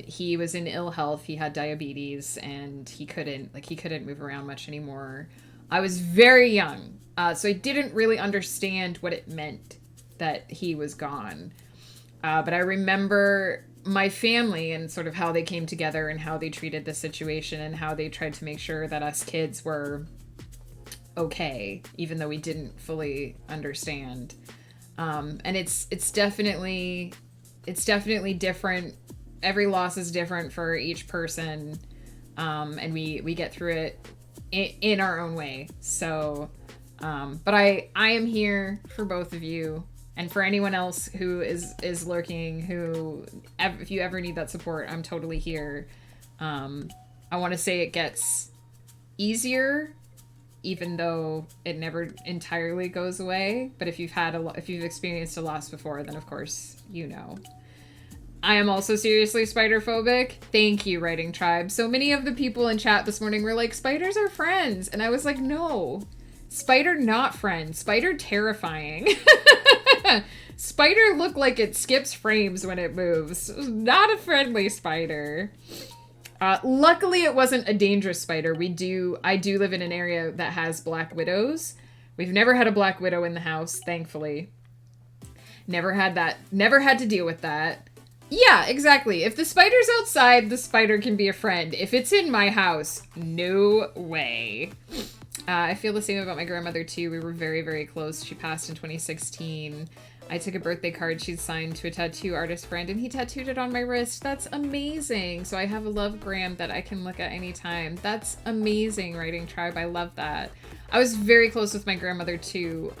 He was in ill health. He had diabetes, and he couldn't move around much anymore. I was very young, so I didn't really understand what it meant that he was gone. But I remember my family and sort of how they came together and how they treated the situation and how they tried to make sure that us kids were okay, even though we didn't fully understand. And it's definitely different. Every loss is different for each person. And we get through it in our own way. So, but I am here for both of you. And for anyone else who is lurking, if you ever need that support, I'm totally here. I want to say it gets easier, even though it never entirely goes away. But if you've experienced a loss before, then of course you know. I am also seriously spider phobic. Thank you, Writing Tribe. So many of the people in chat this morning were like, spiders are friends. And I was like, no. Spider not friend. Spider terrifying. Spider look like it skips frames when it moves. Not a friendly spider. Luckily, it wasn't a dangerous spider. I do live in an area that has black widows. We've never had a black widow in the house, thankfully. Never had to deal with that. Yeah, exactly. If the spider's outside, the spider can be a friend. If it's in my house, no way. I feel the same about my grandmother, too. We were very, very close. She passed in 2016. I took a birthday card she'd signed to a tattoo artist friend, and he tattooed it on my wrist. That's amazing. So I have a love gram that I can look at anytime. That's amazing, Writing Tribe. I love that. I was very close with my grandmother, too.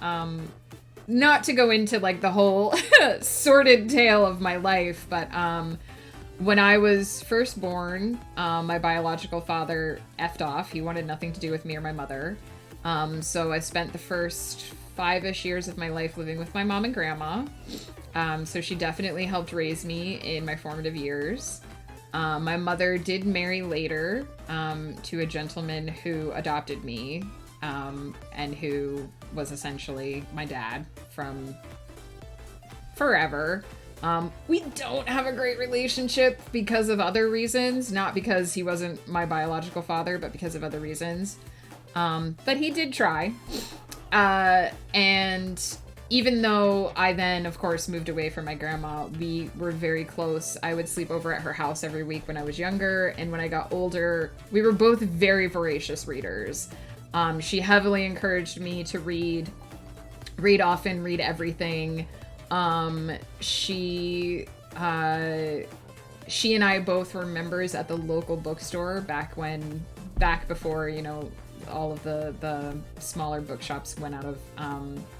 Not to go into, like, the whole sordid tale of my life, but when I was first born, my biological father effed off. He wanted nothing to do with me or my mother. So I spent the first 5-ish years of my life living with my mom and grandma. So she definitely helped raise me in my formative years. My mother did marry later to a gentleman who adopted me and who was essentially my dad from forever. We don't have a great relationship because of other reasons, not because he wasn't my biological father, but because of other reasons. But he did try. And even though I then, of course, moved away from my grandma, we were very close. I would sleep over at her house every week when I was younger. And when I got older, we were both very voracious readers. She heavily encouraged me to read often, read everything. She and I both were members at the local bookstore back before, you know, all of the smaller bookshops went out of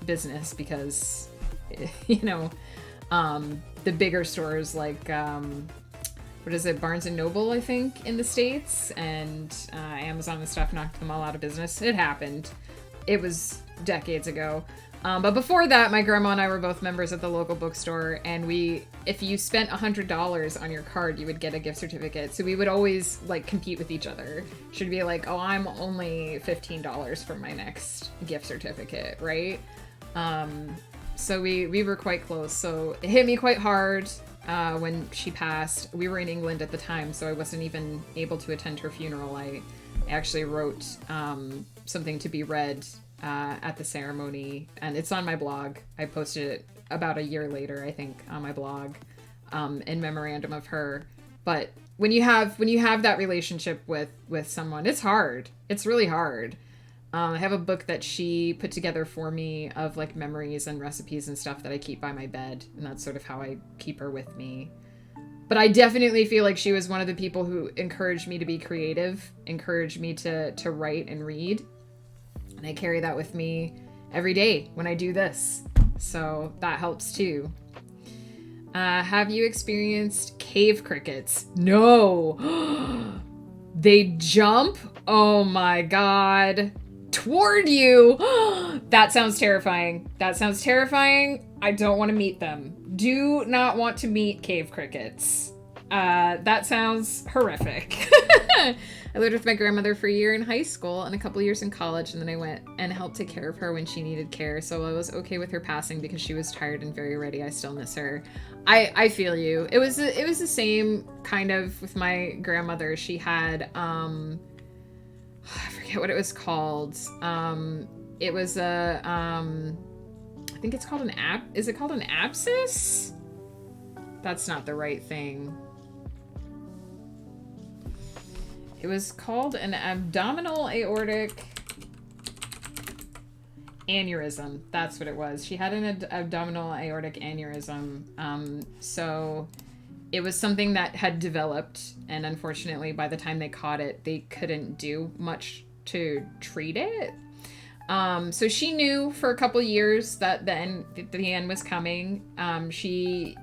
business because, you know, the bigger stores like Barnes and Noble, I think, in the States, and Amazon and stuff knocked them all out of business. It happened. It was decades ago. But before that, my grandma and I were both members at the local bookstore, and if you spent $100 on your card, you would get a gift certificate. So we would always, like, compete with each other. She'd be like, oh, I'm only $15 for my next gift certificate, right? So we were quite close. So it hit me quite hard when she passed. We were in England at the time, so I wasn't even able to attend her funeral. I actually wrote something to be read at the ceremony, and it's on my blog. I posted it about a year later, I think, on my blog, in memorandum of her. But when you have that relationship with someone, it's hard. It's really hard. I have a book that she put together for me of, like, memories and recipes and stuff that I keep by my bed, and that's sort of how I keep her with me. But I definitely feel like she was one of the people who encouraged me to be creative, encouraged me to write and read. And I carry that with me every day when I do this. So that helps too. Have you experienced cave crickets? No. They jump? Oh my god. Toward you. That sounds terrifying. That sounds terrifying. I don't want to meet them. Do not want to meet cave crickets. That sounds horrific. I lived with my grandmother for a year in high school and a couple years in college, and then I went and helped take care of her when she needed care. So I was okay with her passing because she was tired and very ready. I still miss her. I feel you. It was the same kind of with my grandmother. She had I forget what it was called. It was a I think it's called an is it called an abscess? That's not the right thing. It was called an abdominal aortic aneurysm. That's what it was. She had an abdominal aortic aneurysm. So it was something that had developed, and unfortunately by the time they caught it, they couldn't do much to treat it. So she knew for a couple years that the end was coming. She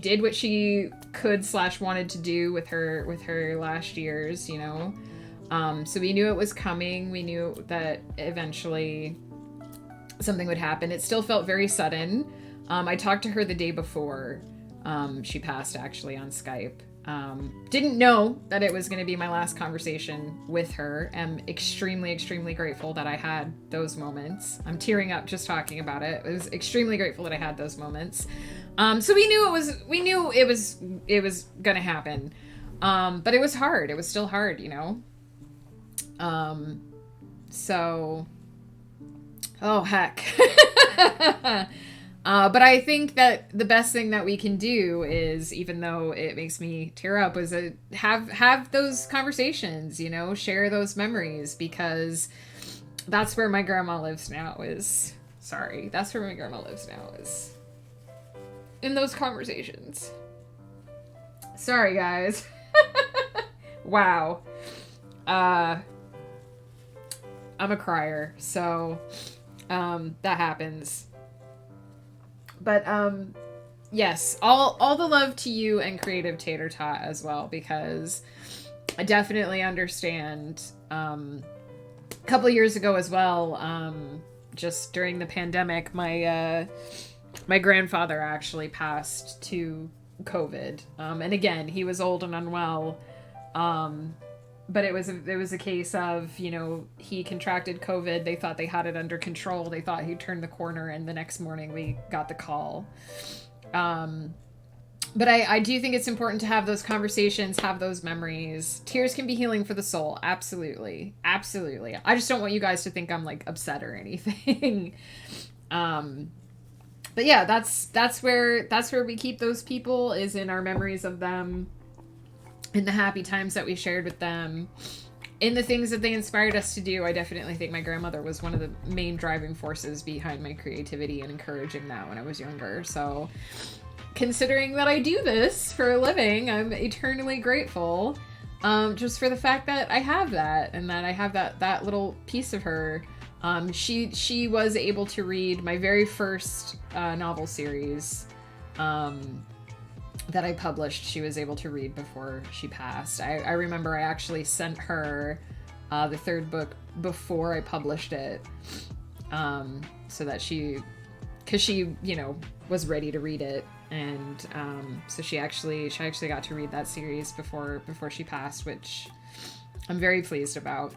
did what she could / wanted to do with her last years, you know. So we knew it was coming. We knew that eventually something would happen. It still felt very sudden. I talked to her the day before she passed, actually, on Skype. Didn't know that it was going to be my last conversation with her. I'm extremely, extremely grateful that I had those moments. I'm tearing up just talking about it. I was extremely grateful that I had those moments. So we knew it was going to happen. But it was hard. It was still hard, you know? So, oh heck. But I think that the best thing that we can do is, even though it makes me tear up, is have those conversations, you know, share those memories, because that's where my grandma lives now is, in those conversations. Sorry, guys. Wow. I'm a crier, so, that happens. But, yes, all the love to you and Creative Tater Tot as well, because I definitely understand. A couple of years ago as well, just during the pandemic, my grandfather actually passed to COVID. And again, he was old and unwell. But it was a case of, you know, he contracted COVID. They thought they had it under control. They thought he'd turned the corner, and the next morning we got the call. But I do think it's important to have those conversations, have those memories. Tears can be healing for the soul. Absolutely. Absolutely. I just don't want you guys to think I'm like upset or anything. But yeah, that's where we keep those people, is in our memories of them, in the happy times that we shared with them, in the things that they inspired us to do. I definitely think my grandmother was one of the main driving forces behind my creativity and encouraging that when I was younger. So considering that I do this for a living, I'm eternally grateful, just for the fact that I have that, and that I have that little piece of her. She was able to read my very first novel series, that I published. She was able to read before she passed. I remember I actually sent her the third book before I published it, so that because she, you know, was ready to read it, and so she actually got to read that series before she passed, which I'm very pleased about.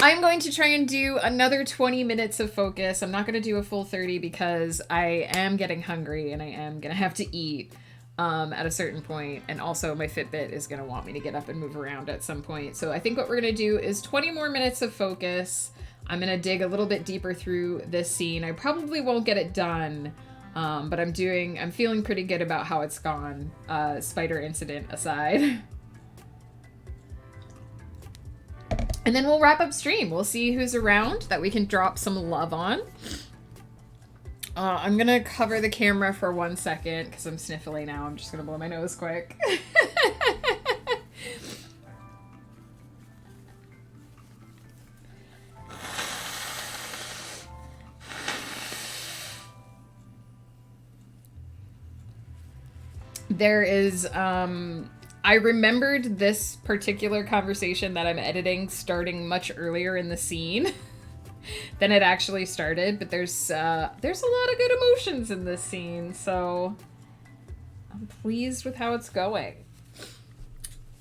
I'm going to try and do another 20 minutes of focus. I'm not going to do a full 30 because I am getting hungry and I am going to have to eat at a certain point. And also my Fitbit is going to want me to get up and move around at some point. So I think what we're going to do is 20 more minutes of focus. I'm going to dig a little bit deeper through this scene. I probably won't get it done, but I'm feeling pretty good about how it's gone, spider incident aside. And then we'll wrap up stream. We'll see who's around that we can drop some love on. I'm gonna cover the camera for 1 second because I'm sniffly now. I'm just gonna blow my nose quick. There is, I remembered this particular conversation that I'm editing starting much earlier in the scene than it actually started, but there's a lot of good emotions in this scene, so I'm pleased with how it's going.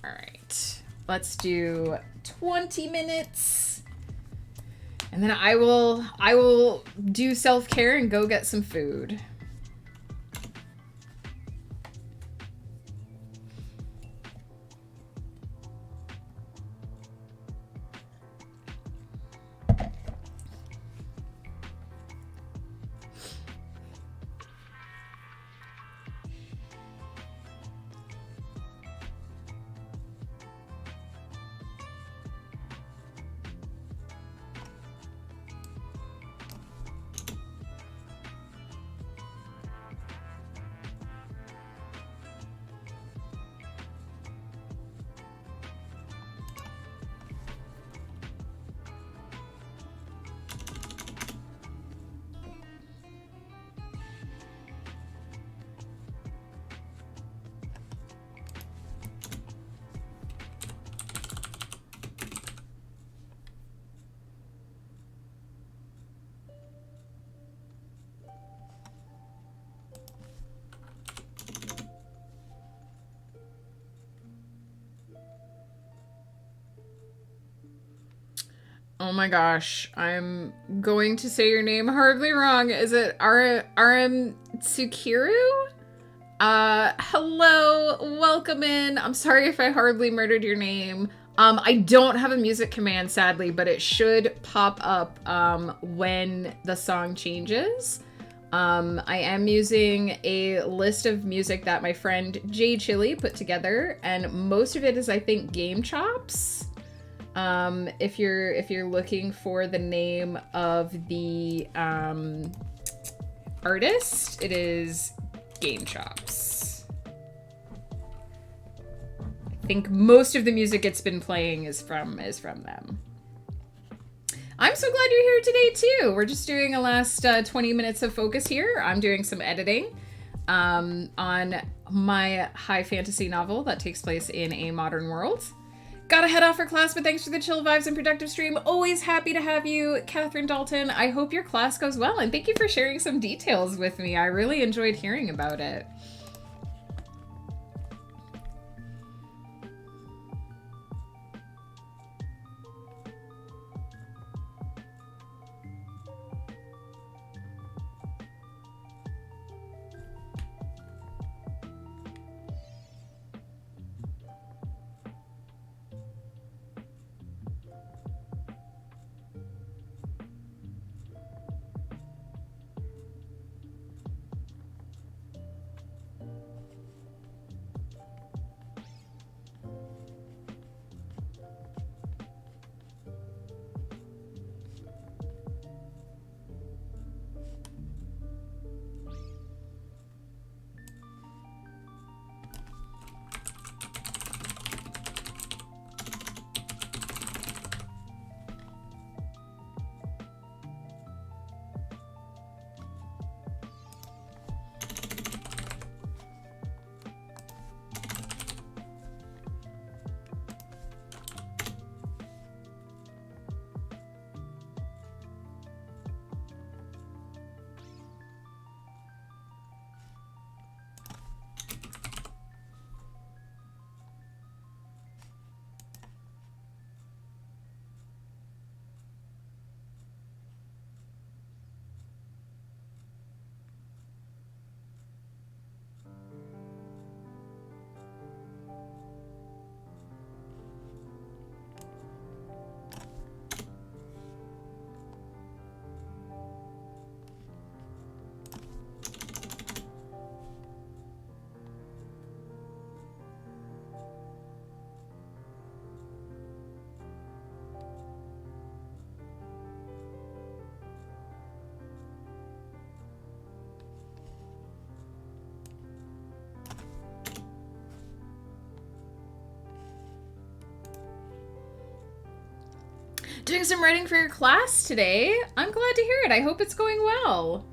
All right, let's do 20 minutes, and then I will do self-care and go get some food. Oh my gosh, I'm going to say your name hardly wrong. Is it RM Tsukiru? Hello, welcome in. I'm sorry if I hardly murdered your name. I don't have a music command, sadly, but it should pop up when the song changes. I am using a list of music that my friend Jay Chili put together, and most of it is, I think, Game Chops. If you're looking for the name of the artist, it is Game Chops. I think most of the music it's been playing is from them. I'm so glad you're here today too. We're just doing a last 20 minutes of focus here. I'm doing some editing on my high fantasy novel that takes place in a modern world. Gotta head off for class, but thanks for the chill vibes and productive stream. Always happy to have you, Catherine Dalton. I hope your class goes well, and thank you for sharing some details with me. I really enjoyed hearing about it. Doing some writing for your class today. I'm glad to hear it. I hope it's going well.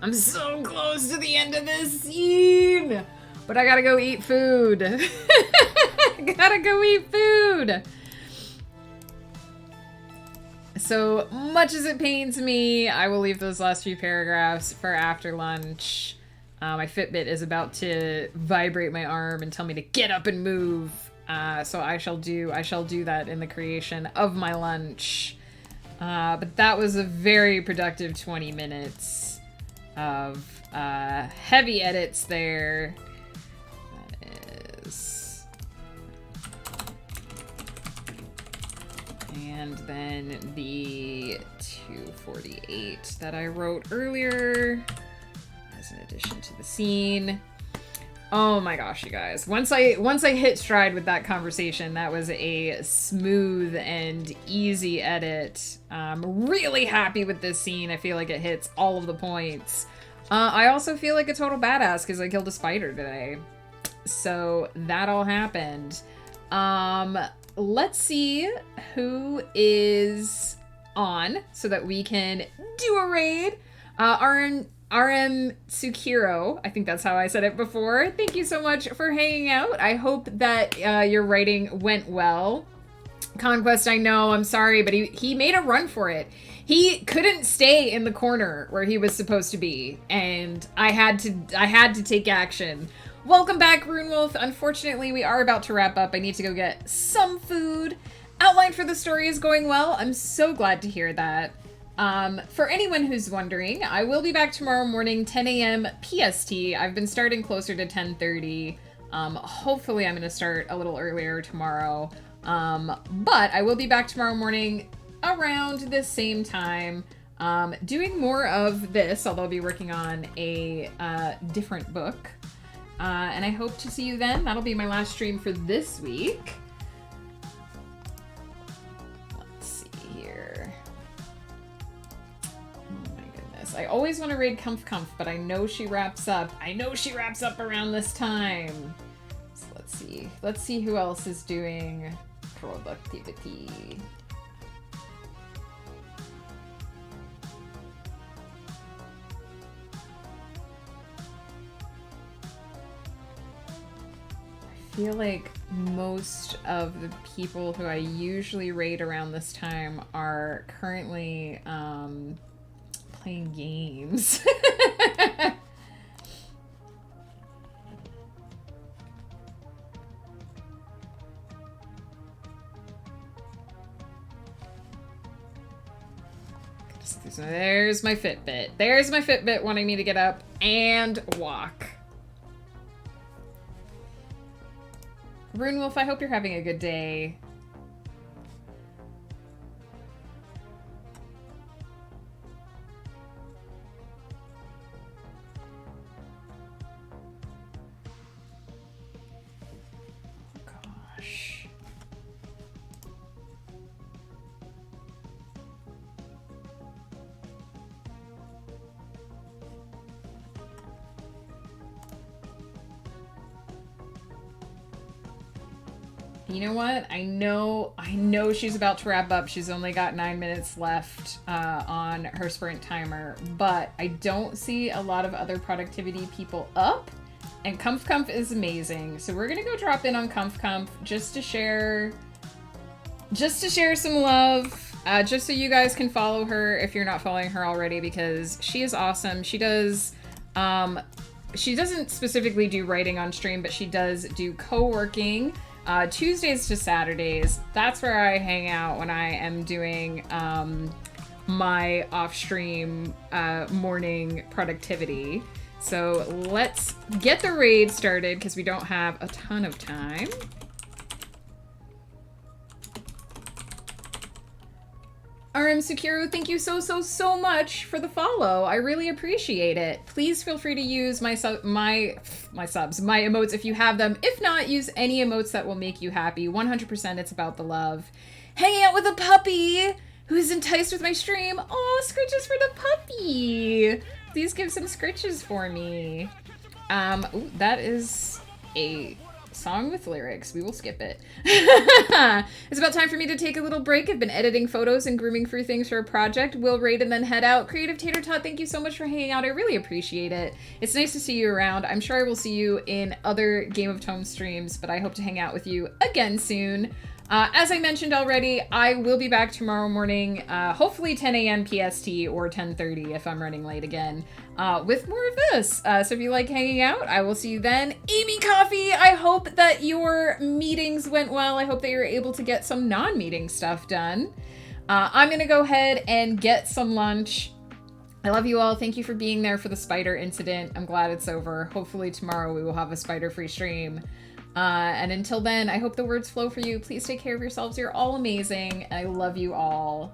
I'm so close to the end of this scene, but I gotta go eat food. Gotta go eat food. So much as it pains me, I will leave those last few paragraphs for after lunch. My Fitbit is about to vibrate my arm and tell me to get up and move. So I shall do that in the creation of my lunch. But that was a very productive 20 minutes of heavy edits there. That is. And then the 248 that I wrote earlier as an addition to the scene. Oh my gosh, you guys. Once I hit stride with that conversation, that was a smooth and easy edit. I'm really happy with this scene. I feel like it hits all of the points. I also feel like a total badass because I killed a spider today. So that all happened. Let's see who is on so that we can do a raid. RM Tsukiro, I think that's how I said it before. Thank you so much for hanging out. I hope that your writing went well. Conquest, I know, I'm sorry, but he made a run for it. He couldn't stay in the corner where he was supposed to be, and I had to take action. Welcome back, Runewolf. Unfortunately, we are about to wrap up. I need to go get some food. Outline for the story is going well. I'm so glad to hear that. For anyone who's wondering, I will be back tomorrow morning, 10 a.m. PST. I've been starting closer to 10:30. Hopefully I'm going to start a little earlier tomorrow. But I will be back tomorrow morning around the same time, doing more of this, although I'll be working on a different book. And I hope to see you then. That'll be my last stream for this week. Let's see here. Oh my goodness. I always want to raid Comf, but I know she wraps up. Around this time. So let's see. Let's see who else is doing productivity. I feel like most of the people who I usually raid around this time are currently playing games. There's my Fitbit. There's my Fitbit wanting me to get up and walk. Runewolf, I hope you're having a good day. Oh, gosh. You know what? I know she's about to wrap up. She's only got 9 minutes left on her sprint timer, but I don't see a lot of other productivity people up, and Comf is amazing. So we're gonna go drop in on Comf just to share some love, just so you guys can follow her if you're not following her already, because she is awesome. She doesn't specifically do writing on stream, but she does do co-working. Tuesdays to Saturdays, that's where I hang out when I am doing my off-stream morning productivity. So let's get the raid started because we don't have a ton of time. RM Sekiro, thank you so much for the follow. I really appreciate it. Please feel free to use my emotes if you have them. If not, use any emotes that will make you happy. 100% it's about the love. Hanging out with a puppy who's enticed with my stream. Oh, scritches for the puppy. Please give some scritches for me. Ooh, that is a Song with lyrics. We will skip it. It's about time for me to take a little break. I've been editing photos and grooming through things for a project. We'll raid and then head out. Creative Tater Tot, thank you so much for hanging out. I really appreciate it. It's nice to see you around. I'm sure I will see you in other Game of Tome streams, but I hope to hang out with you again soon. As I mentioned already, I will be back tomorrow morning, hopefully 10 a.m. PST or 10:30 if I'm running late again, with more of this. So if you like hanging out, I will see you then. Amy Coffee, I hope that your meetings went well. I hope that you're able to get some non-meeting stuff done. I'm going to go ahead and get some lunch. I love you all. Thank you for being there for the spider incident. I'm glad it's over. Hopefully tomorrow we will have a spider-free stream. And until then, I hope the words flow for you. Please take care of yourselves. You're all amazing. I love you all.